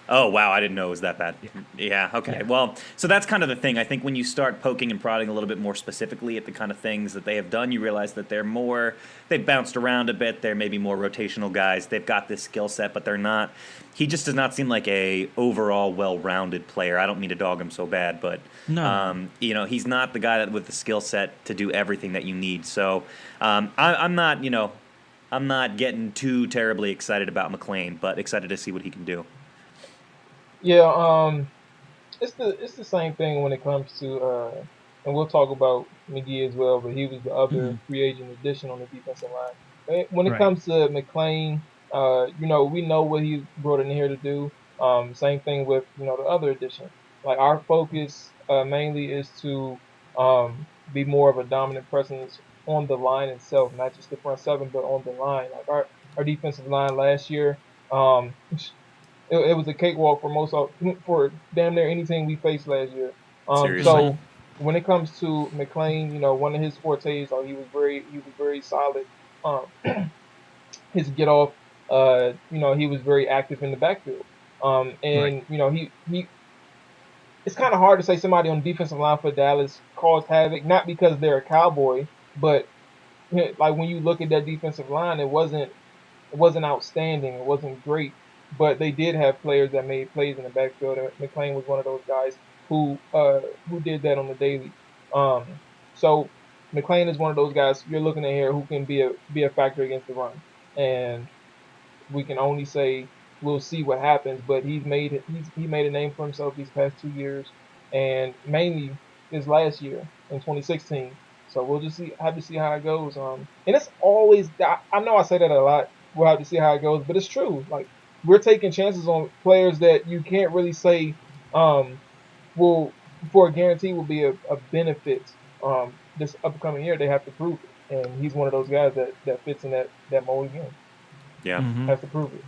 B: Oh, wow, I didn't know it was that bad. Yeah, okay. Yeah. Well, so that's kind of the thing. I think when you start poking and prodding a little bit more specifically at the kind of things that they have done, you realize that they've bounced around a bit. They're maybe more rotational guys. They've got this skill set, but they're not. He just does not seem like a overall well-rounded player. I don't mean to dog him so bad, but
C: no.
B: He's not the guy with the skill set to do everything that you need. So I'm not getting too terribly excited about McLean, but excited to see what he can do.
D: Yeah, it's the same thing when it comes to, and we'll talk about McGee as well, but he was the other free agent addition on the defensive line. When it comes to McLean, we know what he brought in here to do. Same thing with the other addition. Like our focus mainly is to be more of a dominant presence on the line itself, not just the front seven, but on the line. Like our defensive line last year. It was a cakewalk for damn near any team we faced last year. So when it comes to McLean, one of his fortes, he was very solid. His get off, he was very active in the backfield. He it's kind of hard to say somebody on the defensive line for Dallas caused havoc, not because they're a Cowboy, but like when you look at that defensive line, it wasn't outstanding. It wasn't great. But they did have players that made plays in the backfield. And McLean was one of those guys who did that on the daily. So McLean is one of those guys you're looking at here who can be a factor against the run. And we can only say we'll see what happens. But he made a name for himself these past 2 years, and mainly his last year in 2016. So we'll just have to see how it goes. And it's always, I know I say that a lot. We'll have to see how it goes, but it's true. Like, we're taking chances on players that you can't really say will, for a guarantee, will be a benefit this upcoming year. They have to prove it, and he's one of those guys that fits in that mold again.
B: Yeah,
D: has to prove it.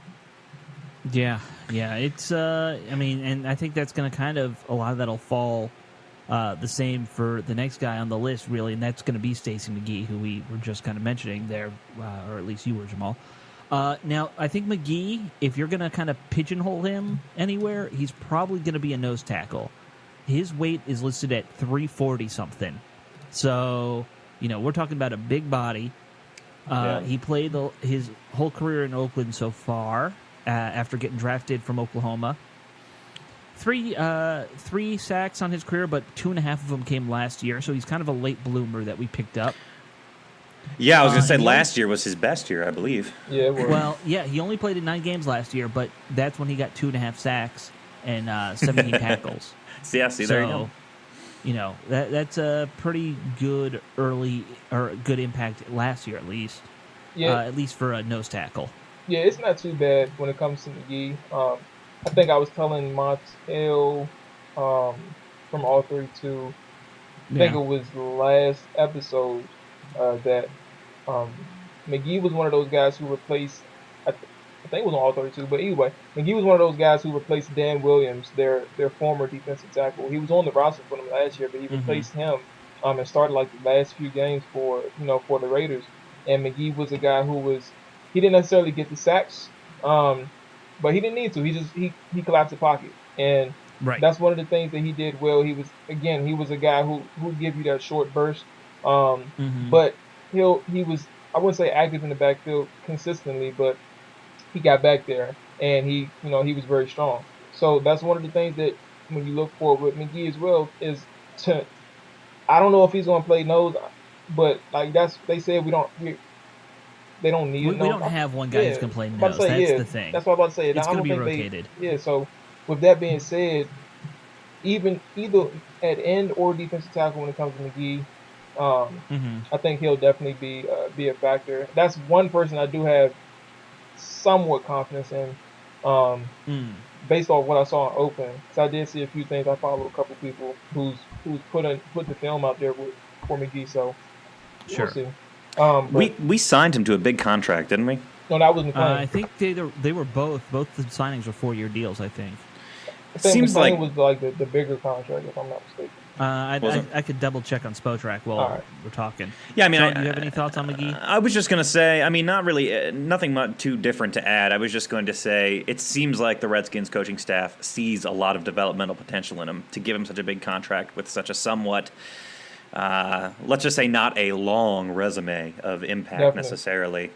C: Yeah. It's and I think that's going to kind of a lot of that'll fall the same for the next guy on the list, really, and that's going to be Stacey McGee, who we were just kind of mentioning there, or at least you were, Jamal. Now, I think McGee, if you're going to kind of pigeonhole him anywhere, he's probably going to be a nose tackle. His weight is listed at 340-something. So, we're talking about a big body. He played his whole career in Oakland so far, after getting drafted from Oklahoma. Three sacks on his career, but 2.5 of them came last year, so he's kind of a late bloomer that we picked up.
B: Yeah, I was going to say last year was his best year, I believe.
D: Yeah, it was.
C: Well, yeah, he only played in 9 games last year, but that's when he got 2.5 sacks and 17 tackles.
B: There you go.
C: That's a pretty good good impact last year, at least.
D: Yeah.
C: At least for a nose tackle.
D: Yeah, it's not too bad when it comes to McGee. I think I was telling Montel from All 32, I think it was the last episode, that McGee was one of those guys who replaced, I think it was on All 32, but anyway, McGee was one of those guys who replaced Dan Williams, their former defensive tackle. He was on the roster for them last year, but he replaced him and started like the last few games for the Raiders. And McGee was a guy he didn't necessarily get the sacks, but he didn't need to. He collapsed the pocket, and that's one of the things that he did well. He was a guy who give you that short burst. But he was, I wouldn't say active in the backfield consistently, but he got back there and he was very strong. So that's one of the things that when you look for with McGee as well is I don't know if he's going to play nose, but like they said they don't need.
C: We don't have one guy who's going to play nose. That's the thing.
D: That's what I'm about to say.
C: It's going to be rotated.
D: So with that being said, either at end or defensive tackle when it comes to McGee, I think he'll definitely be a factor. That's one person I do have somewhat confidence in. Based off what I saw in Open. So I did see a few things. I followed a couple people who's put the film out there for McGee. So we'll see.
B: We signed him to a big contract, didn't we?
D: No, that was McLean.
C: I think they were both the signings were 4-year deals. I think.
D: Seems McLean was like the bigger contract, if I'm not mistaken.
C: I could double check on Spotrac while we're talking.
B: Yeah, I mean,
C: John, do you have any thoughts on McGee?
B: I was just going to say, I mean, not really, nothing much too different to add. I was just going to say, it seems like the Redskins coaching staff sees a lot of developmental potential in him to give him such a big contract with such a somewhat, let's just say, not a long resume of impact necessarily.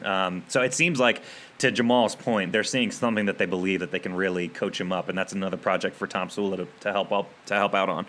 B: So it seems like, to Jamal's point, they're seeing something that they believe that they can really coach him up, and that's another project for Tom Sula to help out on.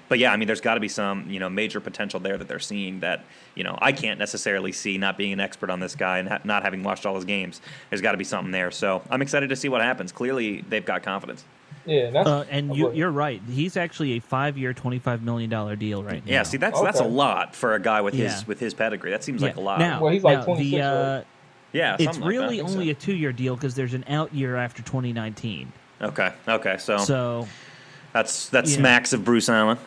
B: But yeah, I mean, there's got to be some major potential there that they're seeing that I can't necessarily see, not being an expert on this guy and not having watched all his games. There's got to be something there. So I'm excited to see what happens. Clearly, they've got confidence.
D: Yeah,
C: and you're right. He's actually a 5-year, $25 million deal right now.
B: Yeah, see, that's a lot for a guy with his pedigree. That seems like a lot.
C: Now,
D: well, he's like 26. Right?
B: Yeah,
C: it's really only a 2-year deal because there's an out year after 2019.
B: Okay, so that's smacks of Bruce Allen.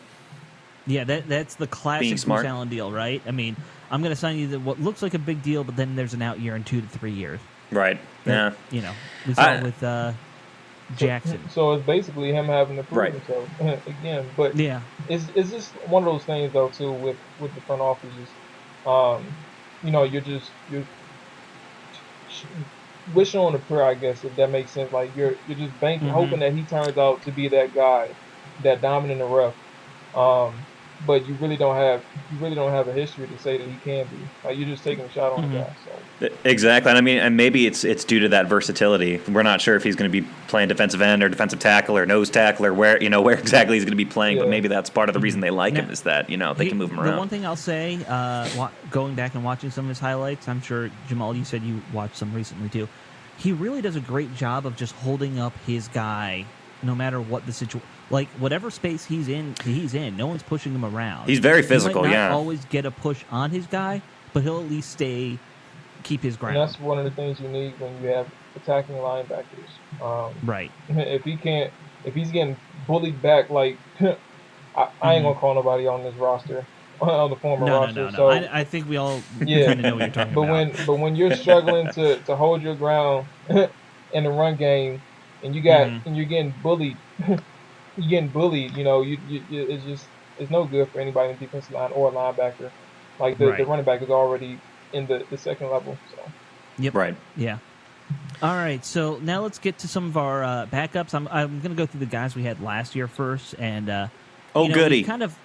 C: Yeah, that's the classic Bruce Allen deal, right? I mean, I'm going to sign you what looks like a big deal, but then there's an out year in 2 to 3 years.
B: Right.
C: That, we saw it with Jackson.
D: So it's basically him having to prove himself again. But is this one of those things though too with the front offices? You're wishing on a prayer, I guess, if that makes sense. Like you're just banking, hoping that he turns out to be that guy, that diamond in the rough. But you really don't have a history to say that he can be. Like you're just taking a shot on the guy. So.
B: Exactly, and I mean, and maybe it's due to that versatility. We're not sure if he's going to be playing defensive end or defensive tackle or nose tackle or where exactly he's going to be playing. But maybe that's part of the reason they like him is that they can move him around.
C: The one thing I'll say, going back and watching some of his highlights, I'm sure Jamal, you said you watched some recently too. He really does a great job of just holding up his guy, no matter what the situation. Like, whatever space he's in. No one's pushing him around.
B: He's very physical,
C: he might not always get a push on his guy, but he'll at least keep his ground.
D: And that's one of the things you need when you have attacking linebackers.
C: Right.
D: If he's getting bullied back, like, I ain't going to call nobody on this roster, on the former roster.
C: No.
D: So,
C: I think we all kind of know what you're talking about.
D: But when you're struggling to hold your ground in the run game, and you're getting bullied, it's no good for anybody in the defensive line or a linebacker. Like the running back is already in the second level. So.
C: Yep. Right. Yeah. All right. So now let's get to some of our backups. I'm going to go through the guys we had last year first, and
B: goody.
C: Kind of.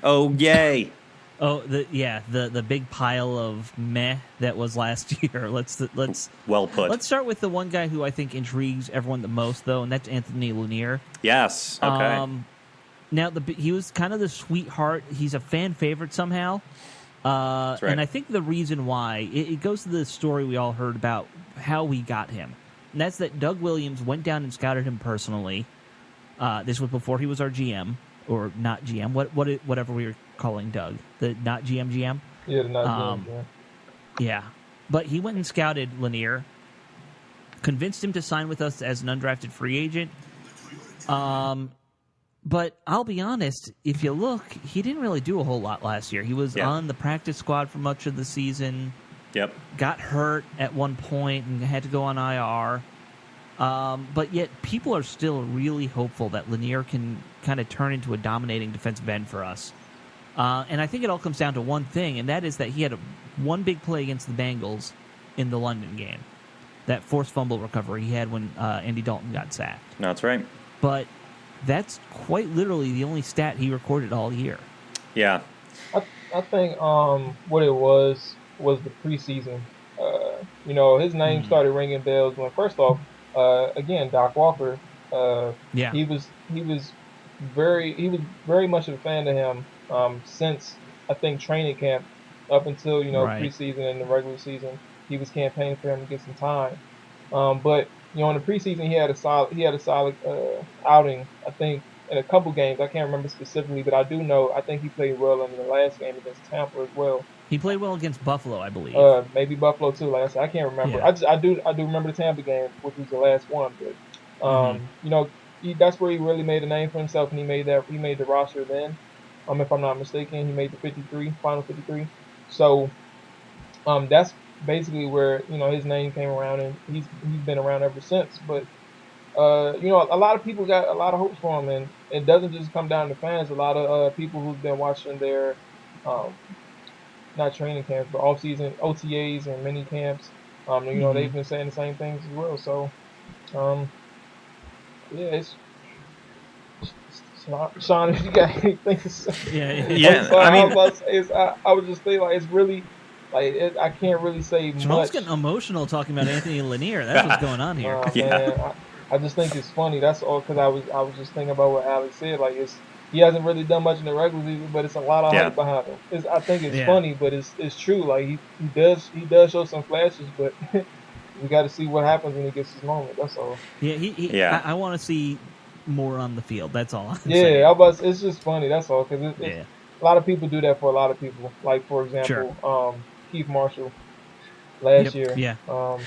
B: Oh yay.
C: Oh the big pile of meh that was last year. Let's
B: well put.
C: Let's start with the one guy who I think intrigues everyone the most, though, and that's Anthony Lanier.
B: Yes. Okay.
C: Now he was kind of the sweetheart. He's a fan favorite somehow. That's right. And I think the reason why it goes to the story we all heard about how we got him, and that's that Doug Williams went down and scouted him personally. This was before he was our GM or not GM, whatever we were calling Doug, the not GM.
D: Yeah, the not GM.
C: Yeah, but he went and scouted Lanier, convinced him to sign with us as an undrafted free agent. But I'll be honest, if you look, he didn't really do a whole lot last year. He was on the practice squad for much of the season.
B: Yep.
C: Got hurt at one point and had to go on IR. But yet people are still really hopeful that Lanier can kind of turn into a dominating defensive end for us. And I think it all comes down to one thing, and that is that he had one big play against the Bengals in the London game. That forced fumble recovery he had when Andy Dalton got sacked.
B: No, that's right.
C: But that's quite literally the only stat he recorded all year.
B: Yeah.
D: I think what it was the preseason. His name started ringing bells when, first off, again, Doc Walker. He was very much a fan of him since I think training camp up until preseason and the regular season. He was campaigning for him to get some time. But in the preseason he had a solid outing. I think in a couple games. I can't remember specifically, but I do know I think he played well in the last game against Tampa as well.
C: He played well against Buffalo, I believe.
D: Maybe Buffalo too. Like I said, I can't remember.
C: Yeah.
D: I do remember the Tampa game, which was the last one. But you know, that's where he really made a name for himself, and he made the roster then. If I'm not mistaken, he made the final 53. So that's basically where his name came around, and he's been around ever since. But a lot of people got a lot of hopes for him, and it doesn't just come down to fans. A lot of people who've been watching their not training camps, but off-season OTAs and mini camps. They've been saying the same things as well. So, it's Sean, if you got anything to say.
B: Yeah.
D: I was just thinking, like, it's really, like, I can't really say much.
C: Sean's getting emotional talking about Anthony Lanier. That's what's going on here.
D: Man, I just think it's funny. That's all, because I was just thinking about what Alex said. Like, he hasn't really done much in the regular season, but it's a lot of hype behind him. I think it's funny, but it's true. Like, he does show some flashes, but we got to see what happens when he gets his moment. That's all.
C: Yeah, I want to see more on the field. That's all.
D: It's just funny. That's all, because a lot of people do that for a lot of people. Like, for example, Keith Marshall last year. So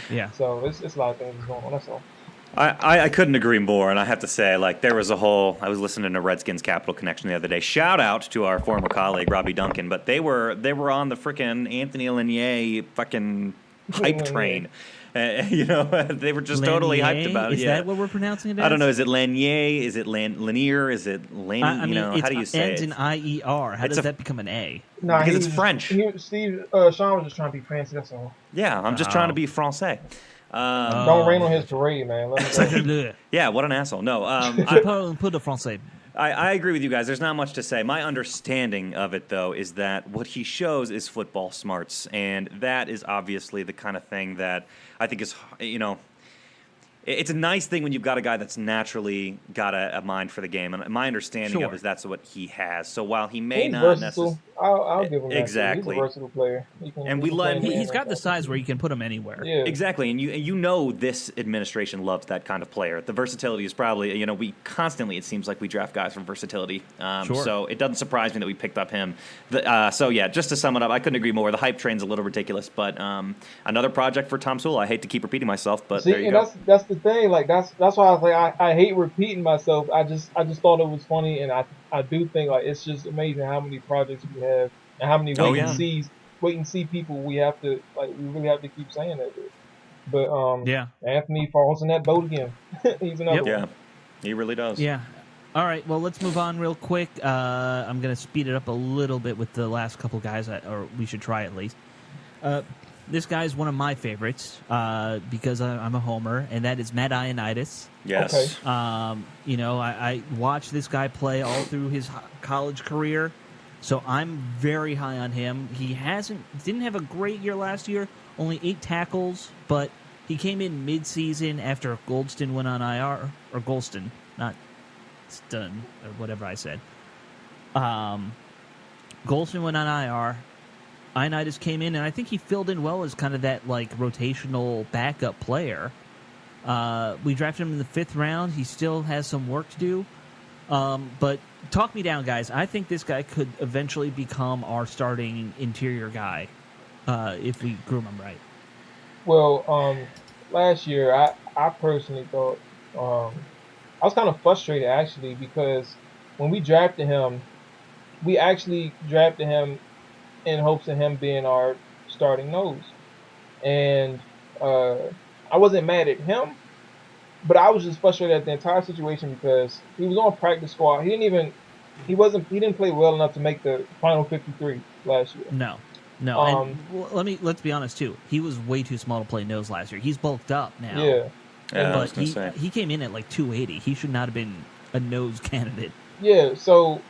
D: it's a lot of things going on. That's all.
B: I couldn't agree more, and I have to say, like, I was listening to Redskins Capital Connection the other day. Shout out to our former colleague Robbie Duncan, but they were on the freaking Anthony Lanier fucking hype train. They were just totally hyped about it.
C: Is that what we're pronouncing it as?
B: I don't know. Is it Lanier? Is it Lanier? Is it Lanier? How do you say it?
C: It ends in IER. How does that become an A?
D: No,
B: because it's French.
D: Sean was just trying to be fancy. That's all.
B: Yeah, I'm just trying to be Francais.
D: Don't rain on his parade, man.
B: Yeah, what an asshole. No,
C: I put a Francais.
B: I agree with you guys. There's not much to say. My understanding of it, though, is that what he shows is football smarts, and that is obviously the kind of thing that I think is, it's a nice thing when you've got a guy that's naturally got a mind for the game, and my understanding of it is that's what he has. So while he may not necessarily,
D: I'll give him that.
B: Exactly.
D: He's a versatile player.
C: He's got the size where you can put him anywhere.
D: Yeah.
B: Exactly, and this administration loves that kind of player. The versatility is probably, we constantly, it seems like we draft guys for versatility. So it doesn't surprise me that we picked up him. Just to sum it up, I couldn't agree more. The hype train's a little ridiculous, but another project for Tom Sewell. I hate to keep repeating myself, but there you go.
D: That's the thing. Like, that's why I was like, I hate repeating myself. I just thought it was funny, and I do think, like, it's just amazing how many projects we have and how many wait and see people we have to, like, we really have to keep saying that. But Anthony falls in that boat again. He's another one.
B: Yeah, he really does.
C: Yeah. All right, well, let's move on real quick. I'm going to speed it up a little bit with the last couple guys, or we should try at least. This guy is one of my favorites because I'm a homer, and that is Matt Ioannidis.
B: Yes.
D: Okay.
C: I watched this guy play all through his college career, so I'm very high on him. He didn't have a great year last year, only 8 tackles, but he came in mid-season after Goldston went on IR, or Golston, not Stun, or whatever I said. Golston went on IR. Ioannidis came in, and I think he filled in well as kind of that, like, rotational backup player. We drafted him in the 5th round. He still has some work to do. But talk me down, guys. I think this guy could eventually become our starting interior guy if we groom him right.
D: Well, last year, I personally thought I was kind of frustrated, actually, because when we drafted him, we actually drafted him in hopes of him being our starting nose. And I wasn't mad at him, but I was just frustrated at the entire situation because he was on practice squad. He didn't play well enough to make the final 53 last year.
C: No. And let's be honest too. He was way too small to play nose last year. He's bulked up now.
D: Yeah.
B: But
C: he came in at like 280. He should not have been a nose candidate.
D: Yeah, so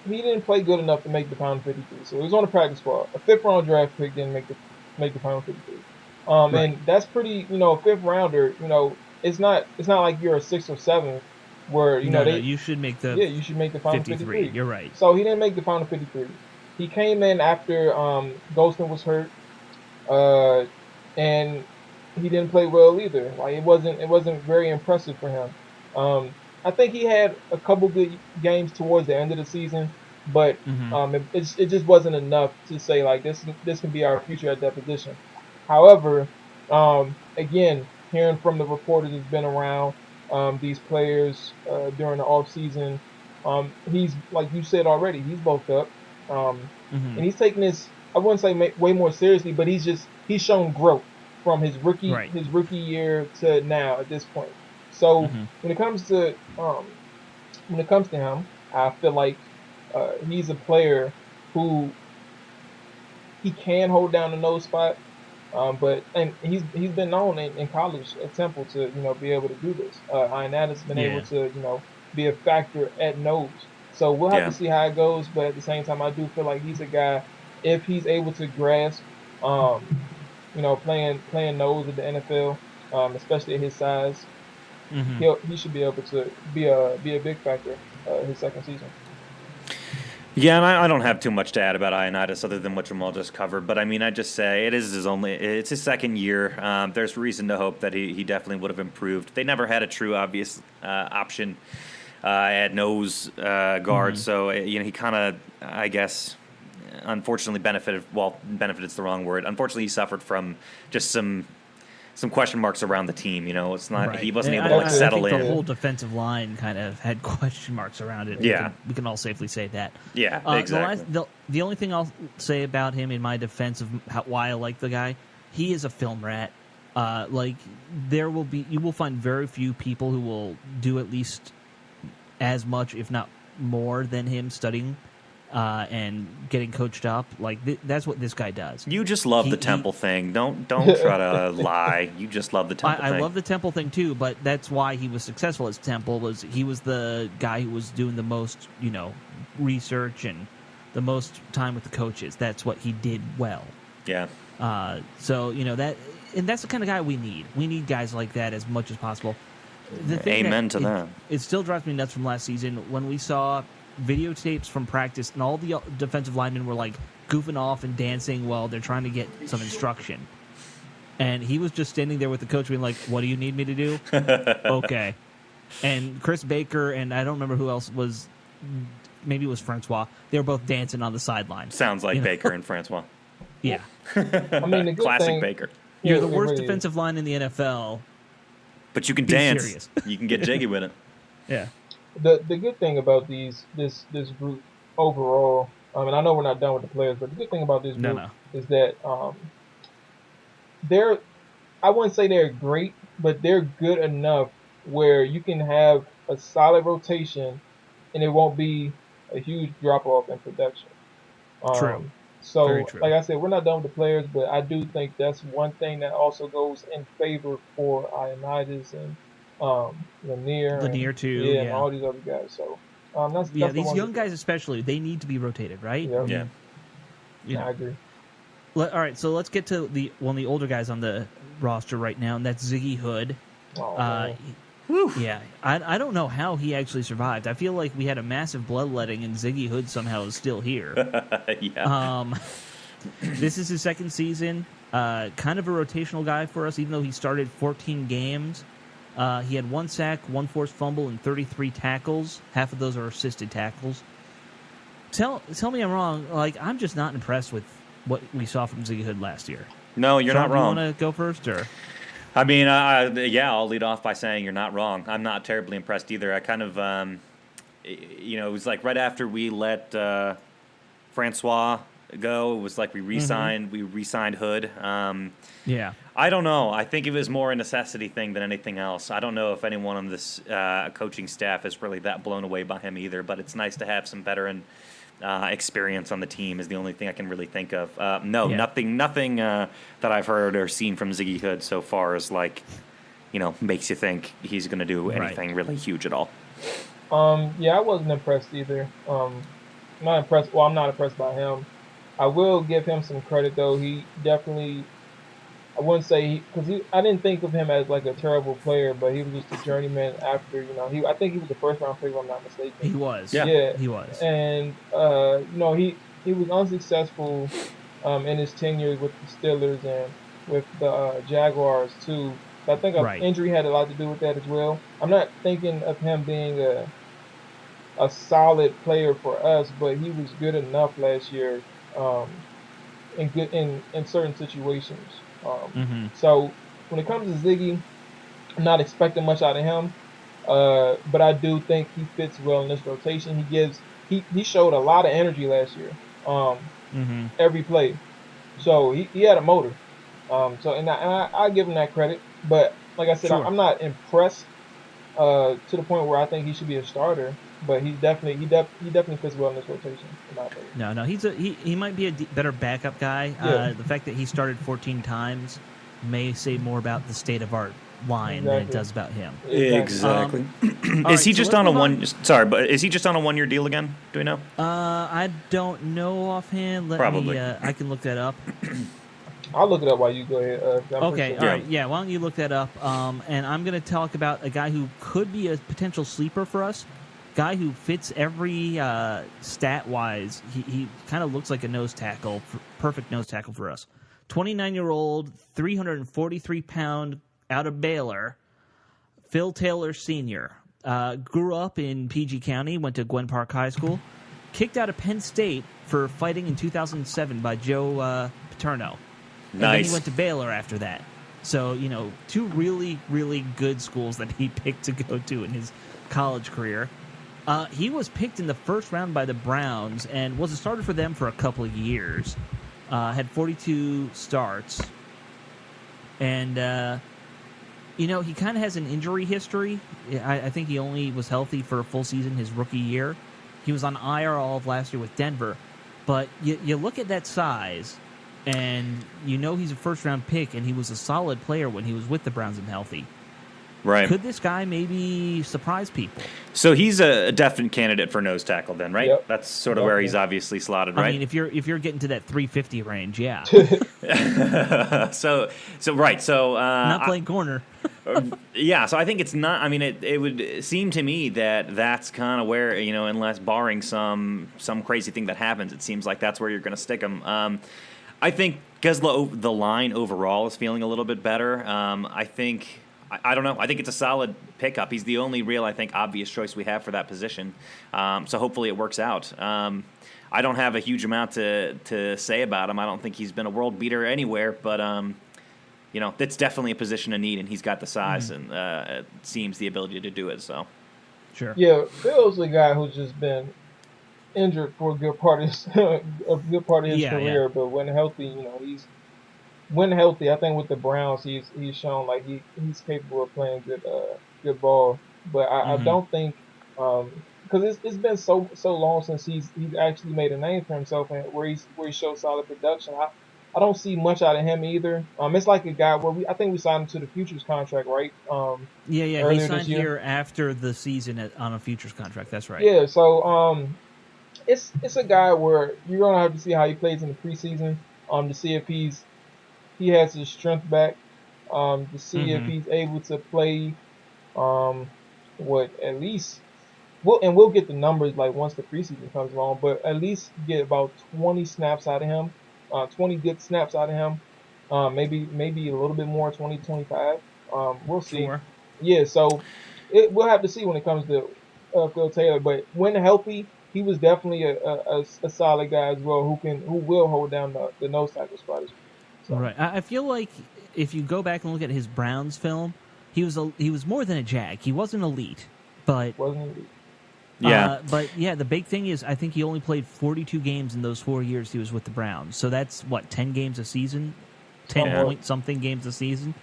D: he didn't play good enough to make the final 53. So he was on the practice squad. A 5th round draft pick didn't make the final 53.
C: Right.
D: And that's pretty, a 5th rounder, it's not like you're a 6th or 7th where
C: you should make the
D: you should make the final 53.
C: You're right.
D: So he didn't make the final 53. He came in after Gosselin was hurt, and he didn't play well either. Like, it wasn't very impressive for him. I think he had a couple good games towards the end of the season, but
C: Mm-hmm.
D: it just wasn't enough to say like this can be our future at that position. However, again, hearing from the reporters that's been around these players during the off season, he's like you said already, he's bulked up,
C: Mm-hmm.
D: and he's taking this. I wouldn't say way more seriously, but he's shown growth from
C: Right.
D: his rookie year to now at this point. So
C: Mm-hmm.
D: when it comes to him, I feel like he's a player who he can hold down the nose spot. But and he's been known in college at Temple to be able to do this. Ioannidis has been able
C: Yeah.
D: to be a factor at nose. So we'll have to
B: Yeah.
D: see how it goes. But at the same time, I do feel like he's a guy if he's able to grasp, playing nose at the NFL, especially at his size,
C: Mm-hmm.
D: he should be able to be a big factor his second season.
B: Yeah, and I don't have too much to add about Ioannidis other than what Jamal just covered. But I mean, I just say it's his second year. There's reason to hope that he definitely would have improved. They never had a true obvious option at nose guard,
C: Mm-hmm.
B: so he kind of, I guess, unfortunately benefited. Well, benefited's the wrong word. Unfortunately, he suffered from just some question marks around the team. It's not
C: Right.
B: he wasn't
C: And
B: able to settle
C: I think
B: in.
C: the whole defensive line kind of had question marks around it.
B: Yeah.
C: We can all safely say that.
B: Yeah, exactly.
C: The only thing I'll say about him in my defense of why I like the guy, he is a film rat. You will find very few people who will do at least as much, if not more, than him studying and getting coached up. That's what this guy does.
B: You just love the Temple thing. Don't try to lie. You just love the Temple thing.
C: I love the Temple thing too, but that's why he was successful at Temple. He was the guy who was doing the most, research and the most time with the coaches. That's what he did well.
B: Yeah.
C: So that's the kind of guy we need. We need guys like that as much as possible.
B: Amen to that.
C: It still drives me nuts from last season when we saw videotapes from practice and all the defensive linemen were like goofing off and dancing while they're trying to get some instruction. And he was just standing there with the coach being like, "What do you need me to do?" Okay. And Chris Baker and I don't remember who else was, maybe it was Francois. They were both dancing on the sideline.
B: Sounds like Baker and Francois.
C: Yeah.
D: I mean, the good
B: Classic
D: thing,
B: Baker.
C: You're the worst defensive line in the NFL.
B: But you can
C: Be
B: dance.
C: serious.
B: You can get jiggy with it.
C: Yeah.
D: The good thing about this group overall, and I know we're not done with the players, but the good thing about this group is that I wouldn't say they're great, but they're good enough where you can have a solid rotation and it won't be a huge drop off in production.
C: True.
D: So,
C: Very true.
D: like I said, we're not done with the players, but I do think that's one thing that also goes in favor for Ioannidis and
C: Lanier too,
D: and all these other guys. So that's
C: these young guys especially, they need to be rotated, right?
D: Yeah.
C: Yeah.
D: I agree.
C: All right, so let's get to one of the older guys on the roster right now, and that's Ziggy Hood. Yeah, I don't know how he actually survived. I feel like we had a massive bloodletting, and Ziggy Hood somehow is still here.
B: Yeah.
C: This is his second season. Kind of a rotational guy for us, even though he started 14 games. He had 1 sack, 1 forced fumble, and 33 tackles. Half of those are assisted tackles. Tell me I'm wrong. I'm just not impressed with what we saw from Ziggy Hood last year.
B: No, you're not wrong.
C: You want to go first, or?
B: I mean, I'll lead off by saying you're not wrong. I'm not terribly impressed either. I kind of, it was like right after we let Francois go, it was like we re-signed Hood.
C: Yeah.
B: I don't know. I think it was more a necessity thing than anything else. I don't know if anyone on this coaching staff is really that blown away by him either, but it's nice to have some veteran experience on the team is the only thing I can really think of. Nothing that I've heard or seen from Ziggy Hood so far is makes you think he's going to do anything really huge at all.
D: I wasn't impressed either. Not impressed. Well, I'm not impressed by him. I will give him some credit though. He definitely, I wouldn't say because I didn't think of him as like a terrible player, but he was just a journeyman. After I think he was the first round pick, if I'm not mistaken.
C: He was.
D: Yeah,
C: he was.
D: And he was unsuccessful in his tenure with the Steelers and with the Jaguars too. I think injury had a lot to do with that as well. I'm not thinking of him being a solid player for us, but he was good enough last year in certain situations. So when it comes to Ziggy, I'm not expecting much out of him, but I do think he fits well in this rotation. He showed a lot of energy last year, every play. So he had a motor. And I give him that credit. But like I said,
C: Sure.
D: I'm not impressed to the point where I think he should be a starter. But he definitely fits well in this rotation. In my opinion.
C: No, he might be a better backup guy.
D: Yeah.
C: The fact that he started 14 times may say more about the state of our line than it does about him.
B: Exactly. Is he just on a one? Sorry, but is he just on a 1 year deal again? Do we know?
C: I don't know offhand.
B: Probably.
C: I can look that up.
D: I'll look it up while you go ahead.
C: Okay, all right. Yeah, why don't you look that up? And I'm going to talk about a guy who could be a potential sleeper for us. Guy who fits every stat-wise. He kind of looks like a nose tackle, perfect nose tackle for us. 29-year-old, 343-pound, out of Baylor, Phil Taylor Sr. Grew up in PG County, went to Gwen Park High School, kicked out of Penn State for fighting in 2007 by Joe Paterno. And then he went to Baylor after that. So, two really, really good schools that he picked to go to in his college career. He was picked in the first round by the Browns and was a starter for them for a couple of years. Had 42 starts. And, he kind of has an injury history. I think he only was healthy for a full season his rookie year. He was on IR all of last year with Denver. But you look at that size, and he's a first-round pick, and he was a solid player when he was with the Browns and healthy.
B: Right.
C: Could this guy maybe surprise people?
B: So he's a definite candidate for nose tackle then, right?
D: Yep.
B: That's sort of where he's obviously slotted, right?
C: I mean, if you're getting to that 350 range, yeah.
B: So right. So
C: not playing corner.
B: Yeah, so I think it's not. I mean, it would seem to me that that's kind of where unless barring some crazy thing that happens, it seems like that's where you're going to stick him. I think because the line overall is feeling a little bit better. I don't know. I think it's a solid pickup. He's the only real, I think, obvious choice we have for that position. So hopefully it works out. I don't have a huge amount to say about him. I don't think he's been a world beater anywhere, but it's definitely a position of need, and he's got the size and it seems the ability to do it. So,
C: sure.
D: Yeah, Phil's a guy who's just been injured for a good part of his career, but when healthy, I think with the Browns, he's shown like he's capable of playing good ball. But I don't think because it's been so long since he's actually made a name for himself and where he showed solid production. I don't see much out of him either. It's like a guy where I think we signed him to the futures contract, right?
C: Yeah, he signed here after the season on a futures contract. That's right.
D: Yeah, so it's a guy where you're gonna have to see how he plays in the preseason to see if he has his strength back, to see if he's able to play, at least, we'll get the numbers like once the preseason comes along, but at least get about 20 snaps out of him, 20 good snaps out of him, maybe a little bit more, 20, 25. We'll see.
C: Sure.
D: Yeah, so we'll have to see when it comes to Phil Taylor, but when healthy, he was definitely a solid guy as well who will hold down the nose tackle spot. So.
C: Right. I feel like if you go back and look at his Browns film, he was more than a Jag. He wasn't elite, but
B: yeah.
C: But yeah, the big thing is I think he only played 42 games in those 4 years he was with the Browns. So that's 10 games a season, 10 point something games a season.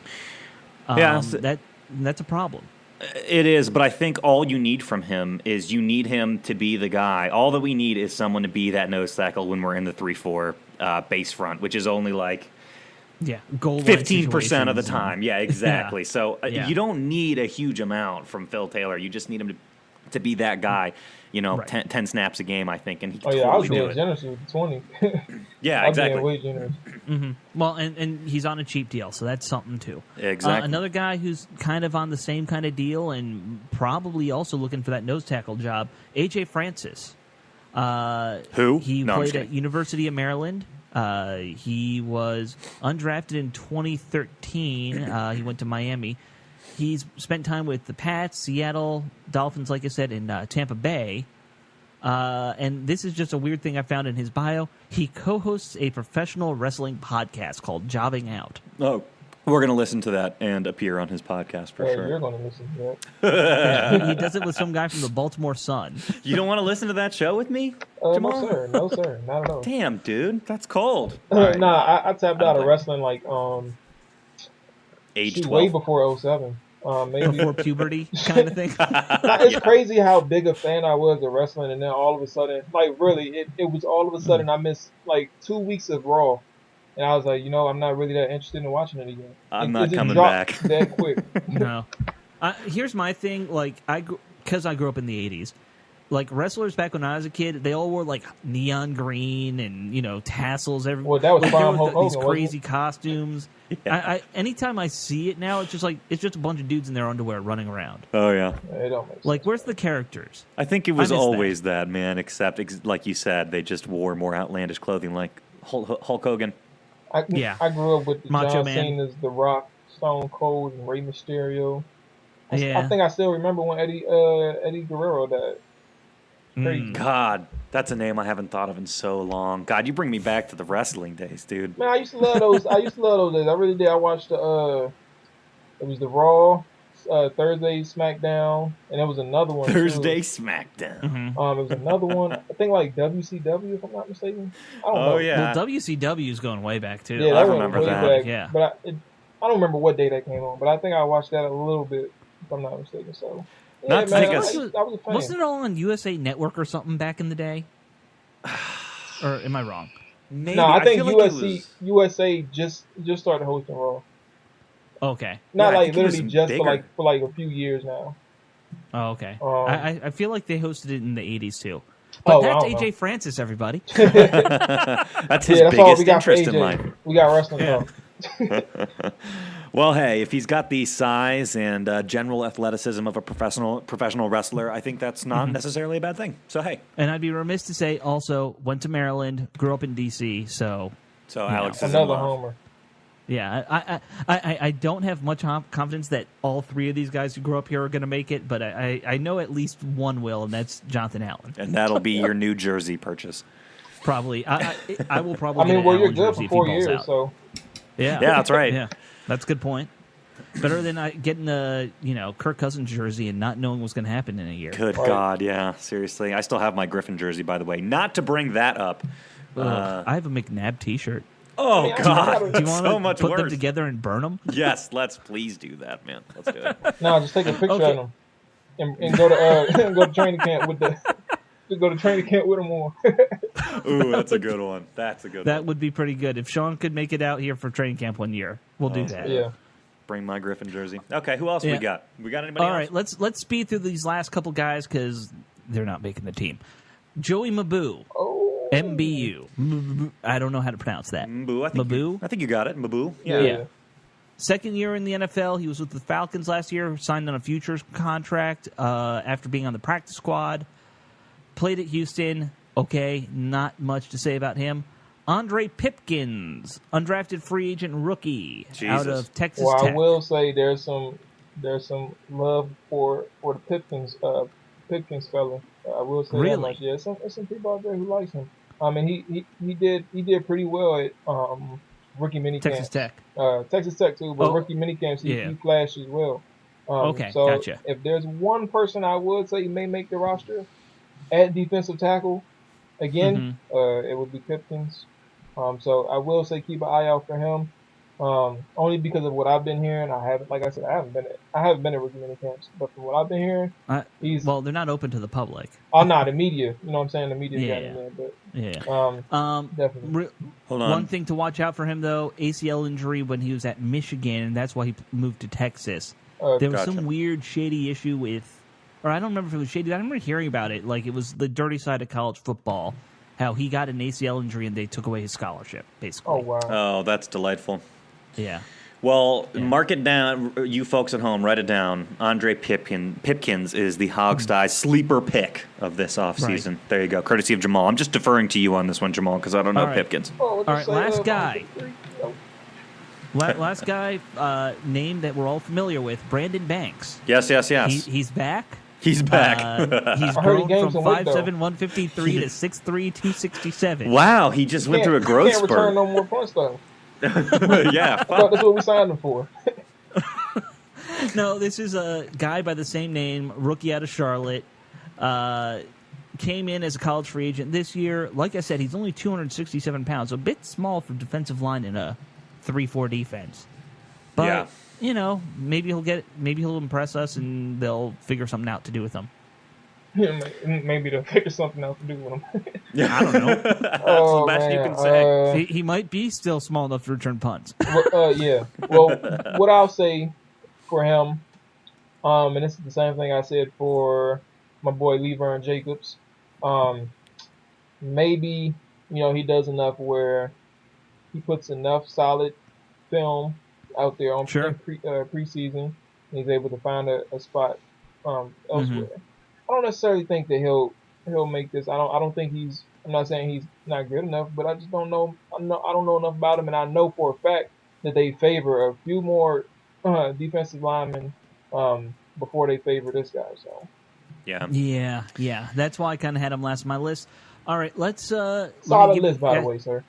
C: That's a problem.
B: It is, but I think all you need from him is you need him to be the guy. All that we need is someone to be that nose tackle when we're in the 3-4 base front, which is only like 15% of the time. Yeah, exactly. So you don't need a huge amount from Phil Taylor. You just need him to be that guy. 10 snaps a game, I think, and he can
D: I was being generous with 20.
B: Yeah, exactly.
D: Way generous.
C: Well, and he's on a cheap deal, so that's something too.
B: Exactly.
C: Another guy who's kind of on the same kind of deal and probably also looking for that nose tackle job, A.J. Francis.
B: Who?
C: He played at University of Maryland. He was undrafted in 2013. He went to Miami. He's spent time with the Pats, Seattle, Dolphins, like I said, in Tampa Bay. And this is just a weird thing I found in his bio. He co-hosts a professional wrestling podcast called Jobbing Out.
B: Oh, we're going to listen to that and appear on his podcast for sure.
D: You're going to listen to that.
C: He does it with some guy from the Baltimore Sun.
B: You don't want to listen to that show with me, Jamal?
D: No, sir. Not at all.
B: Damn, dude. That's cold.
D: Nah, I tapped out of wrestling like
B: age 12.
D: way before 07. Maybe
C: before puberty kind of thing.
D: It's crazy how big a fan I was of wrestling, and then all of a sudden, like really, it was all of a sudden I missed like 2 weeks of Raw, and I was like, I'm not really that interested in watching it again.
B: I'm not coming back
D: that quick.
C: No. Here's my thing. Like because I grew up in the 80s. Like wrestlers back when I was a kid, they all wore like neon green and tassels.
D: Well, that was
C: like,
D: Prime Hulk Hogan,
C: these crazy costumes. Yeah. Anytime I see it now, it's just a bunch of dudes in their underwear running around.
B: Oh yeah.
D: It don't make sense.
C: Like, where's the characters?
B: I think it was always that, man. Except, like you said, they just wore more outlandish clothing, like Hulk Hogan.
D: I grew up with the
C: Macho
D: John
C: Man.
D: Cena's, The Rock, Stone Cold, and Rey Mysterio.
C: Yeah.
D: I think I still remember when Eddie Guerrero died. Crazy.
B: God, that's a name I haven't thought of in so long. God, you bring me back to the wrestling days, dude.
D: Man, I used to love those. Days. I really did. I watched it was the Raw, Thursday SmackDown, and there was another one.
B: Thursday SmackDown.
C: Mm-hmm.
D: There was another one. I think like WCW, if I'm not mistaken. I don't know.
B: Yeah.
C: Well, WCW is going way back too.
D: Yeah,
B: I
D: that
B: remember
D: went way
B: that.
D: back.
C: Yeah.
D: But I don't remember what day that came on. But I think I watched that a little bit, if I'm not mistaken. So. Yeah,
B: Not to
D: man,
B: take
D: I
B: us-
D: was a fan.
C: Wasn't it all on USA Network or something back in the day? Or am I wrong?
B: Maybe.
D: No, I think
B: feel like
D: USA just started hosting Raw.
C: Okay.
D: Not
B: Yeah, I
D: like
B: think it was
D: literally just
B: bigger.
D: for like a few years now.
C: Oh, okay.
D: Um,
C: I feel like they hosted it in the 80s too. But
D: I
C: that's
D: don't know.
C: AJ Francis, everybody.
B: that's his
D: that's all
B: biggest
D: we got for
B: interest in
D: AJ.
B: life.
D: We got wrestling talk.
B: Well, hey, if he's got the size and general athleticism of a professional wrestler, I think that's not necessarily a bad thing. So, hey.
C: And I'd be remiss to say also went to Maryland, grew up in D.C., so
B: Alex is in
D: Another
B: love.
D: homer.
C: yeah, I don't have much confidence that all three of these guys who grew up here are going to make it, but I know at least one will, and that's Jonathan Allen.
B: And that'll be your New Jersey purchase.
C: Probably. I will probably
D: I mean,
C: get an
D: well, you're
C: Allen
D: good
C: jersey
D: for
C: if he
D: 4
C: balls
D: years,
C: out.
D: so
C: Yeah,
B: that's right.
C: Yeah, that's a good point. Better than getting a Kirk Cousins jersey and not knowing what's going to happen in a year.
B: Good
D: Right.
B: God, yeah, seriously. I still have my Griffin jersey, by the way. Not to bring that up.
C: I have a McNabb T-shirt.
B: Oh,
D: mean, I
B: God.
D: mean,
C: Do you want
B: so
C: to
B: much
C: put
B: worse.
C: them together and burn them?
B: Yes, let's please do that, man. Let's do it.
D: no, just take a picture
C: Okay.
D: of them and go to go to training camp with the. Just go to training camp with them on.
B: Ooh, that's a good one. That's a good
C: That
B: one.
C: would be pretty good. If Sean could make it out here for training camp one year, we'll do that.
D: Yeah.
B: Bring my Griffin jersey. Okay, who else we
C: Yeah.
B: got? We got anybody
C: All
B: else?
C: right, let's speed through these last couple guys because they're not making the team. Joey Maboo,
D: Oh.
C: MBU. I don't know how to pronounce that.
B: Maboo, I think you got it. Maboo.
C: Yeah. Second year in the NFL, he was with the Falcons last year, signed on a futures contract after being on the practice squad. Played at Houston. Okay, not much to say about him. Andre Pipkins, undrafted free agent rookie out
B: Jesus.
C: of Texas
D: Well,
C: Tech.
D: I will say there's some love for the Pipkins fella. I will say
C: Really?
D: that much. Yeah, there's some people out there who likes him. I mean, he did pretty well at rookie minicamp.
C: Texas Tech.
D: Texas Tech too, but
C: Oh,
D: rookie minicamps
C: yeah.
D: he flashed as well.
C: Okay,
D: so
C: gotcha.
D: if there's one person I would say may make the roster at defensive tackle, again, it would be Pipkins. So I will say keep an eye out for him. Only because of what I've been hearing. I haven't been at rookie minicamps, but from what I've been hearing, he's
C: Well, they're not open to the public.
D: the media. You know what I'm saying? The media got him in, but
C: Yeah.
D: definitely.
B: Hold on.
C: One thing to watch out for him, though, ACL injury when he was at Michigan, and that's why he moved to Texas. There was
B: Gotcha.
C: some weird, shady issue with, or I don't remember if it was shady. I remember hearing about it. Like, it was the dirty side of college football, how he got an ACL injury and they took away his scholarship, basically.
D: Oh wow.
B: Oh, that's delightful.
C: Yeah.
B: Well, mark it down, you folks at home, write it down. Andre Pipkins is the Hogstye sleeper pick of this offseason.
C: Right.
B: There you go, courtesy of Jamal. I'm just deferring to you on this one, Jamal, because I don't know
C: All right.
B: Pipkins.
D: Oh,
C: All right, last guy.
D: Oh,
C: Last guy, name that we're all familiar with, Brandon Banks.
B: Yes.
C: He's back.
B: He's back.
C: He's
D: I heard he
C: grown
D: gained
C: from
D: some weight,
C: 5'7", 153 to 6'3", 267.
B: Wow, he just went through a growth
D: can't
B: spurt.
D: return no more punts, though.
B: Yeah.
D: I thought that's what we signed him for.
C: No, this is a guy by the same name, rookie out of Charlotte. Came in as a college free agent this year. Like I said, he's only 267 pounds, a bit small for defensive line in a 3-4 defense. But, maybe he'll impress us and they'll figure something out to do with him.
D: Maybe they'll figure something else to do with him.
C: I don't know.
B: That's the best you can say.
C: He might be still small enough to return punts.
D: Yeah. Well, what I'll say for him, and this is the same thing I said for my boy Levern Jacobs. Maybe he does enough where he puts enough solid film out there on preseason, and he's able to find a spot elsewhere.
C: Mm-hmm.
D: I don't necessarily think that he'll make this. I don't think he's. I'm not saying he's not good enough, but I just don't know. I don't know enough about him, and I know for a fact that they favor a few more defensive linemen before they favor this guy. So.
C: Yeah. That's why I kind of had him last on my list. All right, let's.
D: Solid list, by the way, sir.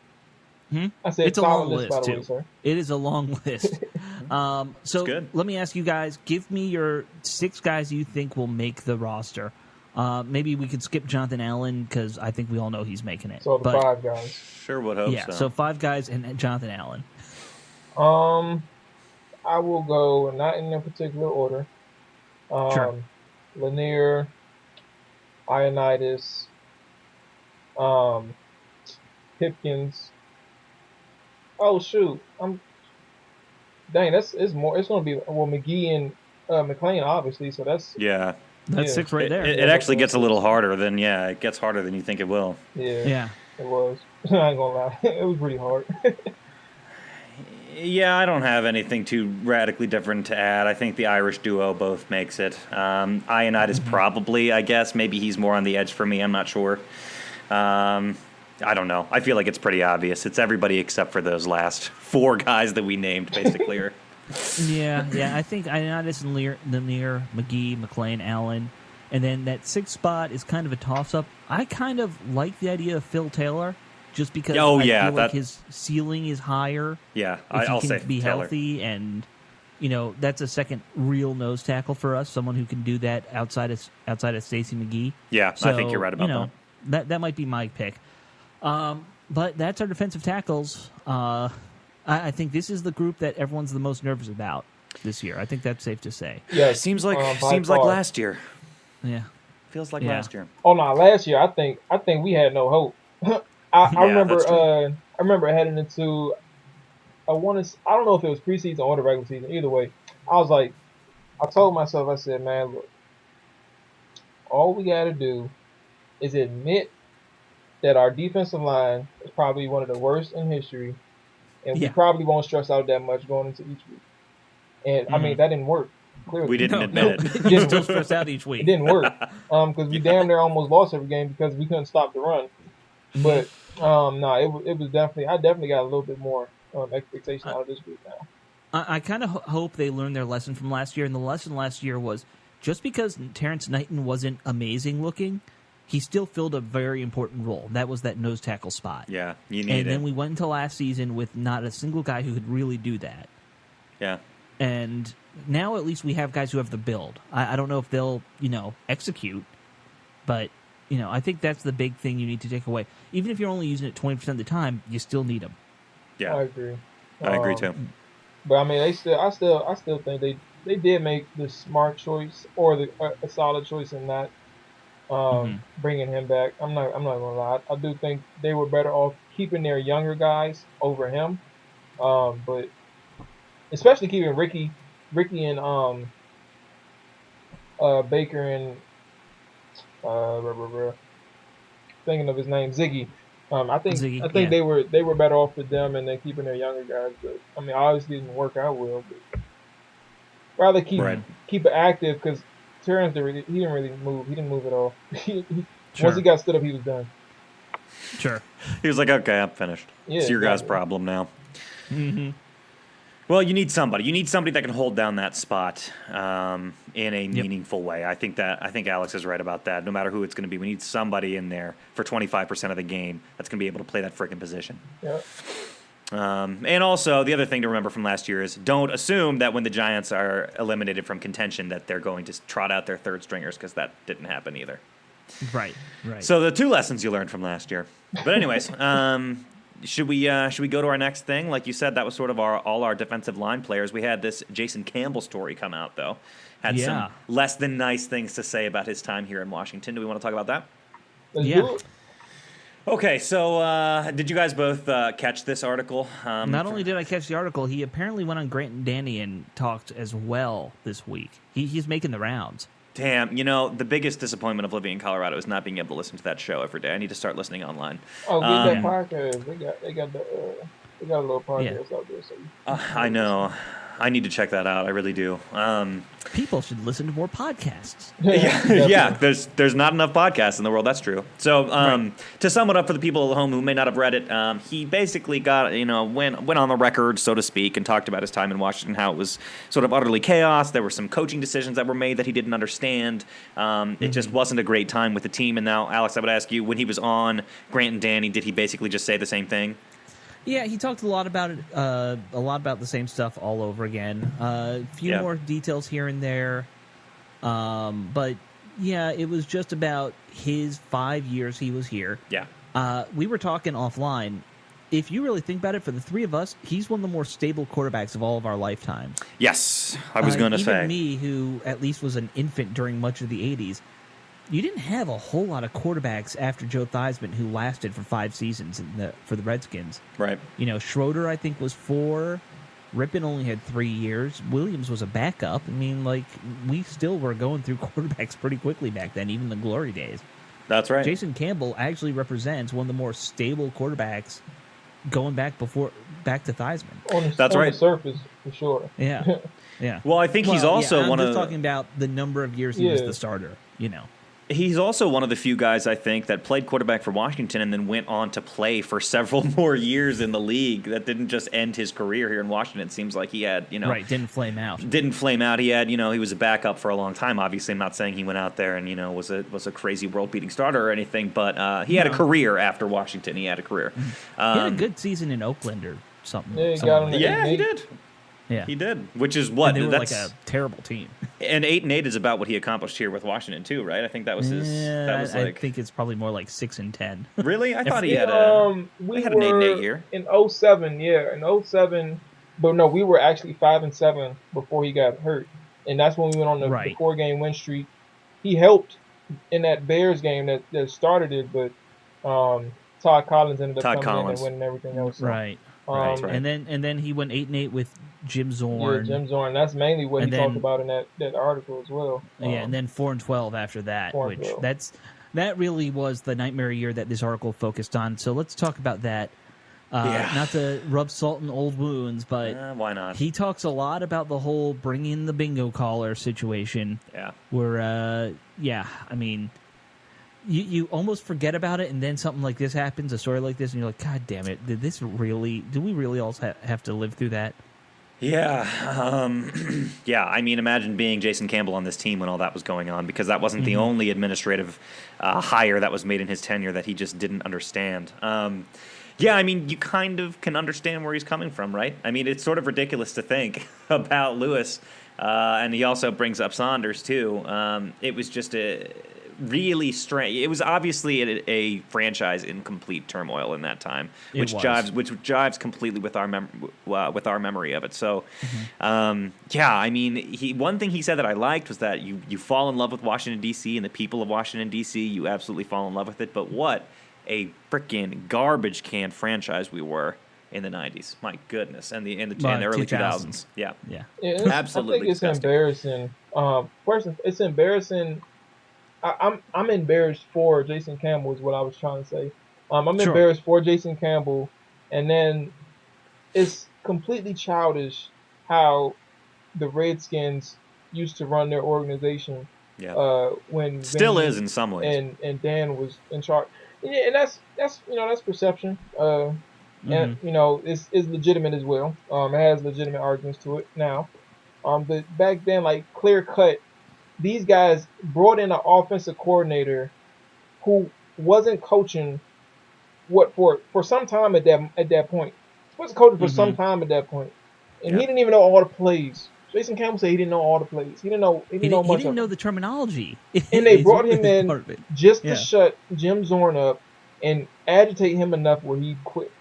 D: I said
C: it's a
D: solid
C: long
D: list, by the way, sir.
C: It is a long list. So let me ask you guys, give me your 6 guys you think will make the roster. Maybe we could skip Jonathan Allen because I think we all know he's making it.
D: So 5 guys.
B: Sure would hope so.
C: Yeah, so 5 guys and Jonathan Allen.
D: I will go, not in a particular order.
C: Sure.
D: Lanier, Ioannidis, Hipkins. Oh shoot! It's more. It's going to be McGee and McLean, obviously. So that's
C: 6 right there.
B: It actually gets a little harder than it gets harder than you think it will.
D: Yeah. It was. I ain't gonna lie. It was pretty hard.
B: Yeah, I don't have anything too radically different to add. I think the Irish duo both makes it. Ioannidis probably, I guess. Maybe he's more on the edge for me. I'm not sure. I don't know. I feel like it's pretty obvious. It's everybody except for those last 4 guys that we named, basically.
C: Yeah. I think Ioannidis and Lanier, McGee, McLean, Allen. And then that 6th spot is kind of a toss-up. I kind of like the idea of Phil Taylor. Just because I feel like his ceiling is higher.
B: Yeah,
C: I'll
B: say
C: be
B: Taylor.
C: Healthy, and that's a second real nose tackle for us. Someone who can do that outside of Stacey McGee.
B: Yeah, so, I think you're right about
C: that. That might be my pick. But that's our defensive tackles. I think this is the group that everyone's the most nervous about this year. I think that's safe to say.
D: Yeah,
B: seems like last year.
C: Yeah,
B: feels like last year.
D: Oh no, last year I think we had no hope. I remember heading into I don't know if it was preseason or the regular season. Either way, I told myself, I said, man, look, all we got to do is admit that our defensive line is probably one of the worst in history, and we probably won't stress out that much going into each week. And I mean, that didn't work. Clearly.
B: We didn't admit it.
C: Didn't still stress out each week.
D: It didn't work because we damn near almost lost every game because we couldn't stop the run. But it was definitely. I definitely got a little bit more expectation out of this group now.
C: I kind of hope they learned their lesson from last year, and the lesson last year was just because Terrence Knighton wasn't amazing looking, he still filled a very important role. That was that nose tackle spot.
B: Yeah, you need it.
C: And then we went into last season with not a single guy who could really do that.
B: Yeah.
C: And now at least we have guys who have the build. I don't know if they'll, execute, but, I think that's the big thing you need to take away. Even if you're only using it 20% of the time, you still need them.
B: Yeah.
D: I agree.
B: I agree too.
D: But I mean, I still think they did make the smart choice or a solid choice in not bringing him back. I'm not gonna lie. I do think they were better off keeping their younger guys over him. But especially keeping Ricky and Baker and thinking of his name, Ziggy. I think they were better off with them and then keeping their younger guys. But I mean, obviously it didn't work out well. But rather keep it active because Terrence didn't really move. He didn't move at all. Once he got stood up, he was done.
C: Sure.
B: He was like, "Okay, I'm finished.
D: Yeah,
B: it's your guys' problem now."
C: Mm-hmm.
B: Well, you need somebody. You need somebody that can hold down that spot in a meaningful way. I think Alex is right about that. No matter who it's going to be, we need somebody in there for 25% of the game that's going to be able to play that freaking position.
D: Yeah.
B: And also, the other thing to remember from last year is don't assume that when the Giants are eliminated from contention that they're going to trot out their third stringers, because that didn't happen either.
C: Right.
B: So the two lessons you learned from last year. But anyways, should we go to our next thing? Like you said, that was sort of all our defensive line players. We had this Jason Campbell story come out, though. Had some less than nice things to say about his time here in Washington. Do we want to talk about that?
C: Yeah.
B: Okay, so did you guys both catch this article?
C: Not only did I catch the article, he apparently went on Grant and Danny and talked as well this week. He's making the rounds.
B: Damn, the biggest disappointment of living in Colorado is not being able to listen to that show every day. I need to start listening online.
D: Oh, get that podcast. They got a little podcast out there. So
B: I know. I need to check that out. I really do.
C: People should listen to more podcasts.
B: Yeah. There's not enough podcasts in the world. That's true. So to sum it up for the people at home who may not have read it, he basically got went on the record, so to speak, and talked about his time in Washington, how it was sort of utterly chaos. There were some coaching decisions that were made that he didn't understand. It just wasn't a great time with the team. And now, Alex, I would ask you, when he was on Grant and Danny, did he basically just say the same thing?
C: Yeah, he talked a lot about it, a lot about the same stuff all over again. A few more details here and there. But, yeah, it was just about his 5 years he was here.
B: Yeah.
C: We were talking offline. If you really think about it, for the three of us, he's one of the more stable quarterbacks of all of our lifetimes.
B: Yes, I was going to say.
C: Even me, who at least was an infant during much of the 80s, you didn't have a whole lot of quarterbacks after Joe Theismann who lasted for 5 seasons for the Redskins.
B: Right.
C: Schroeder, I think, was 4. Rippon only had 3 years. Williams was a backup. I mean, we still were going through quarterbacks pretty quickly back then, even the glory days.
B: That's right.
C: Jason Campbell actually represents one of the more stable quarterbacks going back to Theismann.
B: That's right.
D: On the surface, for sure.
C: Yeah. Yeah.
B: Well, I think he's also
C: I'm just talking about the number of years he was the starter,
B: He's also one of the few guys, I think, that played quarterback for Washington and then went on to play for several more years in the league. That didn't just end his career here in Washington. It seems like he had,
C: Right, didn't flame out.
B: He had, he was a backup for a long time. Obviously, I'm not saying he went out there and, was a crazy world-beating starter or anything, but he had a career after Washington. He had a career.
C: He had a good season in Oakland or something.
D: Yeah,
B: he did.
C: Yeah,
B: he did. Which is what?
C: And they were like a terrible team.
B: And 8-8 is about what he accomplished here with Washington too, right? I think that was his.
C: I think it's probably more like 6-10.
B: Really? I thought he had an 8-8 year
D: in 07. Yeah, in 07. But no, we were actually 5-7 before he got hurt, and that's when we went on the 4-game win streak. He helped in that Bears game that started it, but Todd Collins ended up coming in and winning everything else. So.
C: Right. Right. And then he went 8-8 with Jim Zorn.
D: Yeah, Jim Zorn. That's mainly what he talked about in that article as well.
C: And then 4-12 after that, that really was the nightmare year that this article focused on. So let's talk about that. Not to rub salt in old wounds, but
B: why not?
C: He talks a lot about the whole bring in the bingo caller situation.
B: Yeah.
C: Where, I mean, you almost forget about it, and then something like this happens, a story like this, and you're like, God damn it, do we really all have to live through that?
B: Yeah. I mean, imagine being Jason Campbell on this team when all that was going on, because that wasn't the only administrative hire that was made in his tenure that he just didn't understand. I mean, you kind of can understand where he's coming from, right? I mean, it's sort of ridiculous to think about Lewis, and he also brings up Saunders, too. It was just really strange. It was obviously a franchise in complete turmoil in that time, which jives completely with our memory of it. So, I mean, one thing he said that I liked was that you fall in love with Washington D.C. and the people of Washington D.C. You absolutely fall in love with it. But what a freaking garbage can franchise we were in the 90s. My goodness, and the early 2000s. Yeah, absolutely.
D: I think it's
B: disgusting.
D: Embarrassing. First, it's embarrassing. I'm embarrassed for Jason Campbell is what I was trying to say. I'm embarrassed for Jason Campbell, and then it's completely childish how the Redskins used to run their organization.
B: Yeah. When still is in some ways.
D: And Dan was in charge. Yeah, and that's perception. and is legitimate as well. It has legitimate arguments to it now. But back then, like clear cut, these guys brought in an offensive coordinator who wasn't coaching for some time at that point. He wasn't coaching for some time at that point, and he didn't even know all the plays. Jason Campbell said he didn't know all the plays. He didn't know much. He didn't
C: know the terminology.
D: And they brought him in just to shut Jim Zorn up and agitate him enough where he'd quit.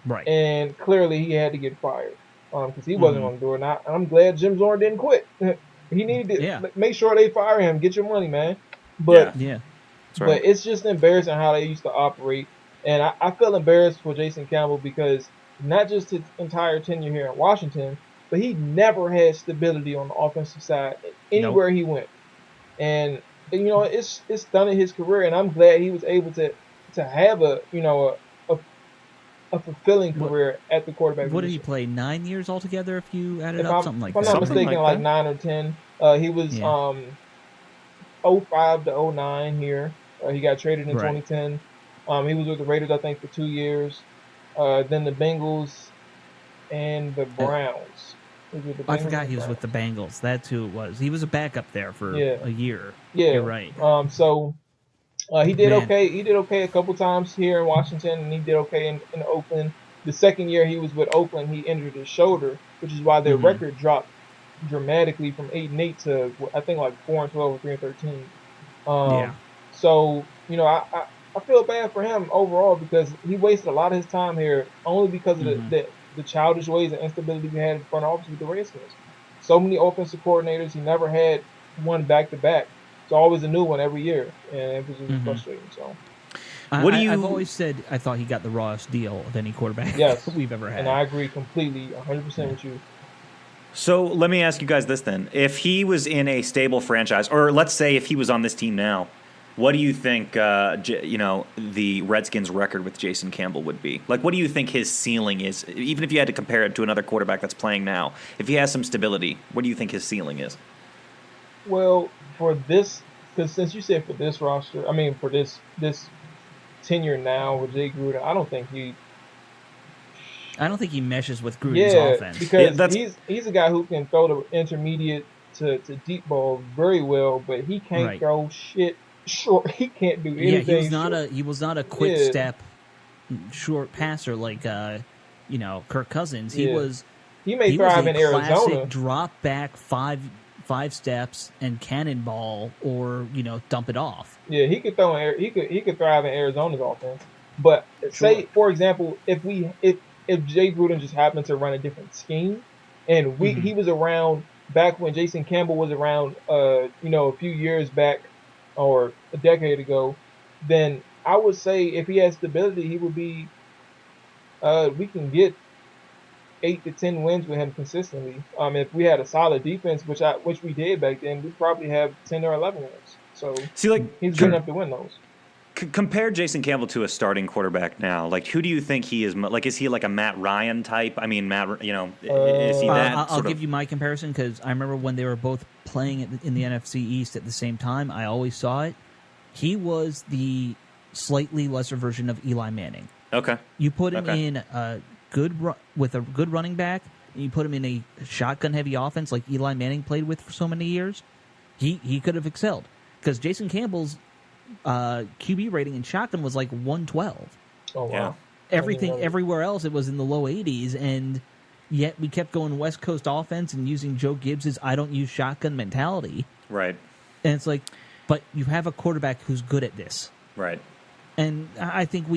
C: Right.
D: And clearly he had to get fired because he wasn't on the door. And I'm glad Jim Zorn didn't quit. He needed to make sure they fire him. Get your money, man. But but it's just embarrassing how they used to operate. And I feel embarrassed for Jason Campbell because not just his entire tenure here in Washington, but he never had stability on the offensive side anywhere he went. And it's stunning his career. And I'm glad he was able to have a fulfilling career at the quarterback
C: What
D: position.
C: Did he play 9 years altogether? If you added up something like that.
D: If I'm not mistaken, like 9 or 10. He was 05 to 09 here. He got traded in 2010. He was with the Raiders, I think, for 2 years. Then the Bengals and the Browns.
C: I forgot he was with the Bengals. That's who it was. He was a backup there for a year. Yeah, you're right.
D: So he did okay. He did okay a couple times here in Washington, and he did okay in Oakland. The second year he was with Oakland, he injured his shoulder, which is why their record dropped dramatically from 8-8 to I think like 4-12 or 3-13. So I feel bad for him overall because he wasted a lot of his time here only because of the childish ways and instability we had in front office with the Redskins. So many offensive coordinators, he never had one back to back. It's always a new one every year, and it was just frustrating. So,
C: I've always said I thought he got the rawest deal of any quarterback we've ever had,
D: and I agree completely, 100% with you.
B: So let me ask you guys this then: if he was in a stable franchise, or let's say if he was on this team now, what do you think, the Redskins' record with Jason Campbell would be? Like, what do you think his ceiling is? Even if you had to compare it to another quarterback that's playing now, if he has some stability, what do you think his ceiling is?
D: Well, for this, because since you said for this roster, for this tenure now with Jay Gruden, I don't think he
C: meshes with Gruden's offense.
D: Because he's a guy who can throw the intermediate to deep ball very well, but he can't throw shit short. He can't do anything.
C: He was not a quick step short passer like Kirk Cousins. He
D: may thrive in Arizona.
C: Classic drop back five steps and cannonball or dump it off.
D: Yeah, he could thrive in Arizona's offense. But say for example, if Jay Gruden just happened to run a different scheme and he was around back when Jason Campbell was around a few years back or a decade ago, then I would say if he has stability, he would be. We can get 8 to 10 wins with him consistently. If we had a solid defense, which we did back then, we'd probably have 10 or 11 wins. So he's good enough to win those.
B: Compare Jason Campbell to a starting quarterback now. Like, who do you think he is? Like, is he like a Matt Ryan type? I mean, is he that?
C: I'll give you my comparison because I remember when they were both playing in the NFC East at the same time. I always saw it. He was the slightly lesser version of Eli Manning.
B: Okay.
C: You put him in a with a good running back, and you put him in a shotgun-heavy offense like Eli Manning played with for so many years. He could have excelled because Jason Campbell's QB rating in shotgun was like 112.
D: Oh, wow.
B: Yeah.
C: Everywhere else, it was in the low 80s, and yet we kept going West Coast offense and using Joe Gibbs's I don't use shotgun mentality.
B: Right.
C: And it's like, but you have a quarterback who's good at this.
B: Right.
C: And I think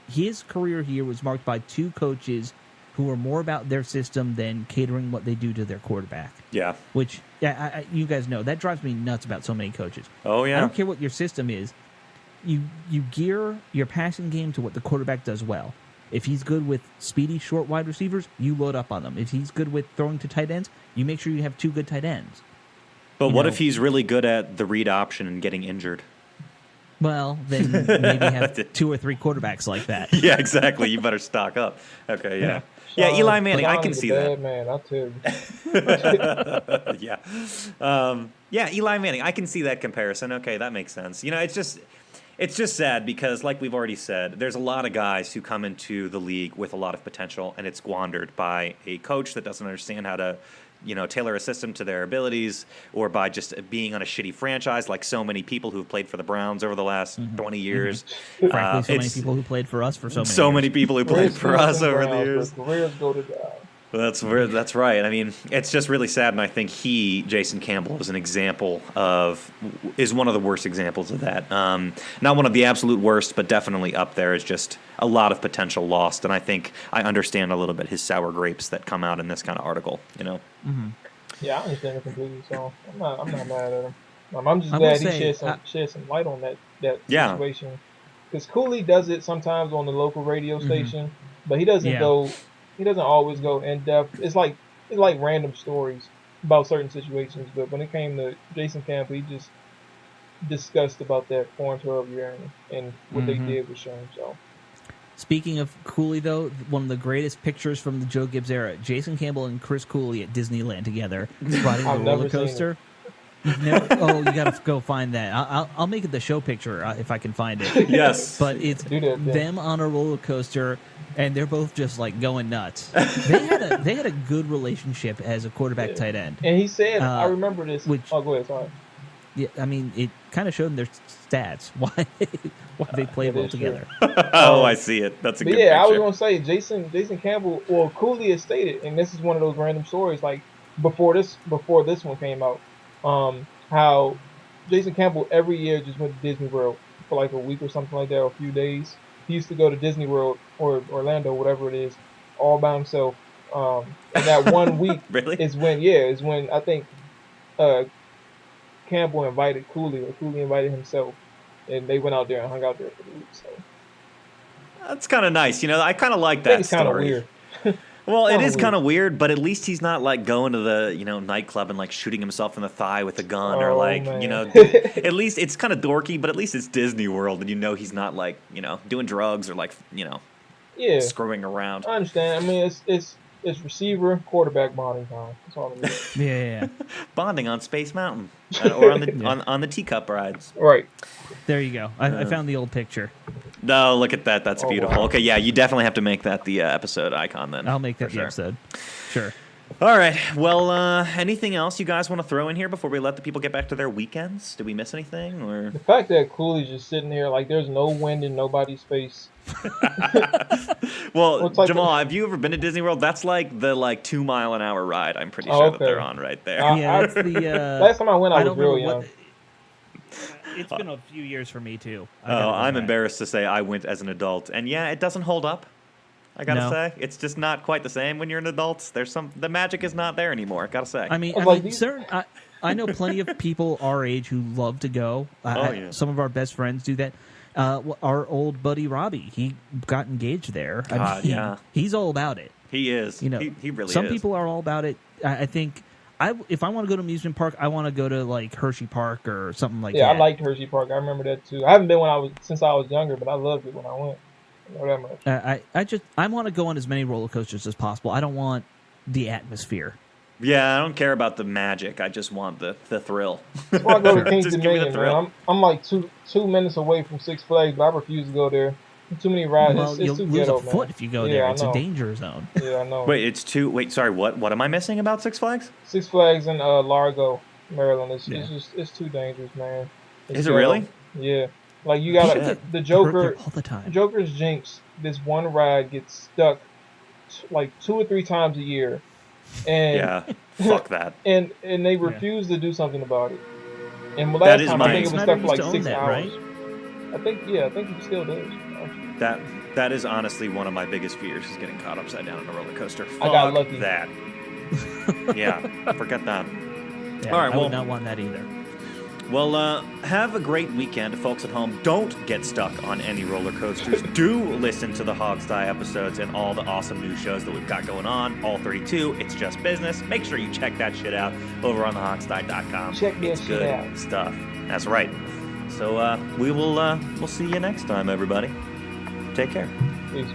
C: his career here was marked by two coaches who were more about their system than catering what they do to their quarterback.
B: Yeah.
C: Which, you guys know, that drives me nuts about so many coaches.
B: Oh, yeah.
C: I don't care what your system is. You gear your passing game to what the quarterback does well. If he's good with speedy, short wide receivers, you load up on them. If he's good with throwing to tight ends, you make sure you have two good tight ends.
B: But what if he's really good at the read option and getting injured?
C: Well, then maybe have 2 or 3 quarterbacks like that.
B: Yeah, exactly. You better stock up. Okay, yeah. Yeah, Eli Manning, I can see that.
D: Man, I'll tell
B: you. Yeah. Eli Manning, I can see that comparison. Okay, that makes sense. It's just It's just sad because, like we've already said, there's a lot of guys who come into the league with a lot of potential, and it's squandered by a coach that doesn't understand how to, tailor a system to their abilities, or by just being on a shitty franchise, like so many people who've played for the Browns over the last 20 years.
C: Frankly, so many people who played for us for so many years.
B: So many people who played for us over the years.
D: Careers go to die.
B: That's right. I mean, it's just really sad, and I think Jason Campbell, is one of the worst examples of that. Not one of the absolute worst, but definitely up there. Is just a lot of potential lost, and I think I understand a little bit his sour grapes that come out in this kind of article.
C: Mm-hmm.
D: Yeah, I understand it completely. So I'm not mad at him. I'm just glad he shed some light on that situation. Because Cooley does it sometimes on the local radio station, but he doesn't go. He doesn't always go in depth. It's like random stories about certain situations. But when it came to Jason Campbell, he just discussed about that 4-12 year and what they did with Sean. So,
C: speaking of Cooley, though, one of the greatest pictures from the Joe Gibbs era: Jason Campbell and Chris Cooley at Disneyland together riding the roller coaster. You got to go find that. I'll make it the show picture if I can find it.
B: Yes,
C: but it's them on a roller coaster. And they're both just like going nuts. They had a good relationship as a quarterback tight end.
D: And he said, I remember this. Go ahead, sorry.
C: Yeah, I mean, it kind of showed them their stats, why they play well together.
B: I see it. That's a good picture.
D: I was gonna say Jason Campbell or Cooley has stated, and this is one of those random stories. Like before this one came out, how Jason Campbell every year just went to Disney World for like a week or something like that, or a few days. He used to go to Disney World or Orlando, whatever it is, all by himself. And that 1 week
B: really?
D: is when I think Campbell invited Cooley, or Cooley invited himself, and they went out there and hung out there for the week. So
B: that's kind of nice. I kind of like that story.
D: It's kind of weird.
B: Well, it is kind of weird, but at least he's not like going to the nightclub and like shooting himself in the thigh with a gun or like at least it's kind of dorky, but at least it's Disney World and he's not like doing drugs or like screwing around.
D: I understand. I mean, it's receiver quarterback bonding time. That's all it is.
C: Yeah.
B: Bonding on Space Mountain or on the on the teacup rides.
D: Right.
C: There you go. I found the old picture.
B: No, look at that. That's beautiful. Wow. Okay, yeah, you definitely have to make that the episode icon then.
C: I'll make that the episode. Sure.
B: All right. Well, anything else you guys want to throw in here before we let the people get back to their weekends? Did we miss anything? Or
D: the fact that Cooley's just sitting here like there's no wind in nobody's face.
B: Well, Jamal, have you ever been to Disney World? That's like the 2 mile an hour ride. I'm pretty sure that they're on right there.
C: Yeah, it's the
D: last time I went, I was real young.
C: It's been a few years for me too.
B: I'm embarrassed to say I went as an adult, and yeah, it doesn't hold up. I gotta say, it's just not quite the same when you're an adult. The magic is not there anymore. Gotta say.
C: I mean, I know plenty of people our age who love to go. Some of our best friends do that. Our old buddy Robbie, he got engaged there. He's all about it.
B: He is. He really is.
C: Some people are all about it. I think. If I want to go to amusement park, I want to go to like Hershey Park or something like that.
D: Yeah, I liked Hershey Park. I remember that too. I haven't been since I was younger, but I loved it when I went.
C: I want to go on as many roller coasters as possible. I don't want the atmosphere.
B: Yeah, I don't care about the magic. I just want the thrill.
D: That's why I go to King's Dominion, man. I'm like two minutes away from Six Flags, but I refuse to go there. Too many rides.
C: Well,
D: it's too
C: lose
D: ghetto,
C: a foot if you go there. It's a danger zone.
D: Yeah, I know.
B: Wait, sorry, what am I missing about Six Flags?
D: Six Flags in Largo, Maryland. It's too dangerous, man.
B: Is it really?
D: Yeah. Like you got the Joker
C: all the time.
D: Joker's jinx. This one ride gets stuck like 2 or 3 times a year. And
B: fuck that.
D: And they refuse to do something about it. And last time I think it was stuck for like 6 hours.
C: Right?
D: I think he still does.
B: That is honestly one of my biggest fears is getting caught upside down on a roller coaster. Fuck
D: I got lucky.
B: That. Yeah, forget that.
C: Yeah, all right, I would not want that either.
B: Well, have a great weekend, folks at home. Don't get stuck on any roller coasters. Do listen to the Hogsty episodes and all the awesome new shows that we've got going on. All 32. It's just business. Make sure you check that shit out over on thehogsty.com.
D: It's
B: good stuff. That's right. So we'll see you next time, everybody. Take care.
D: Peace.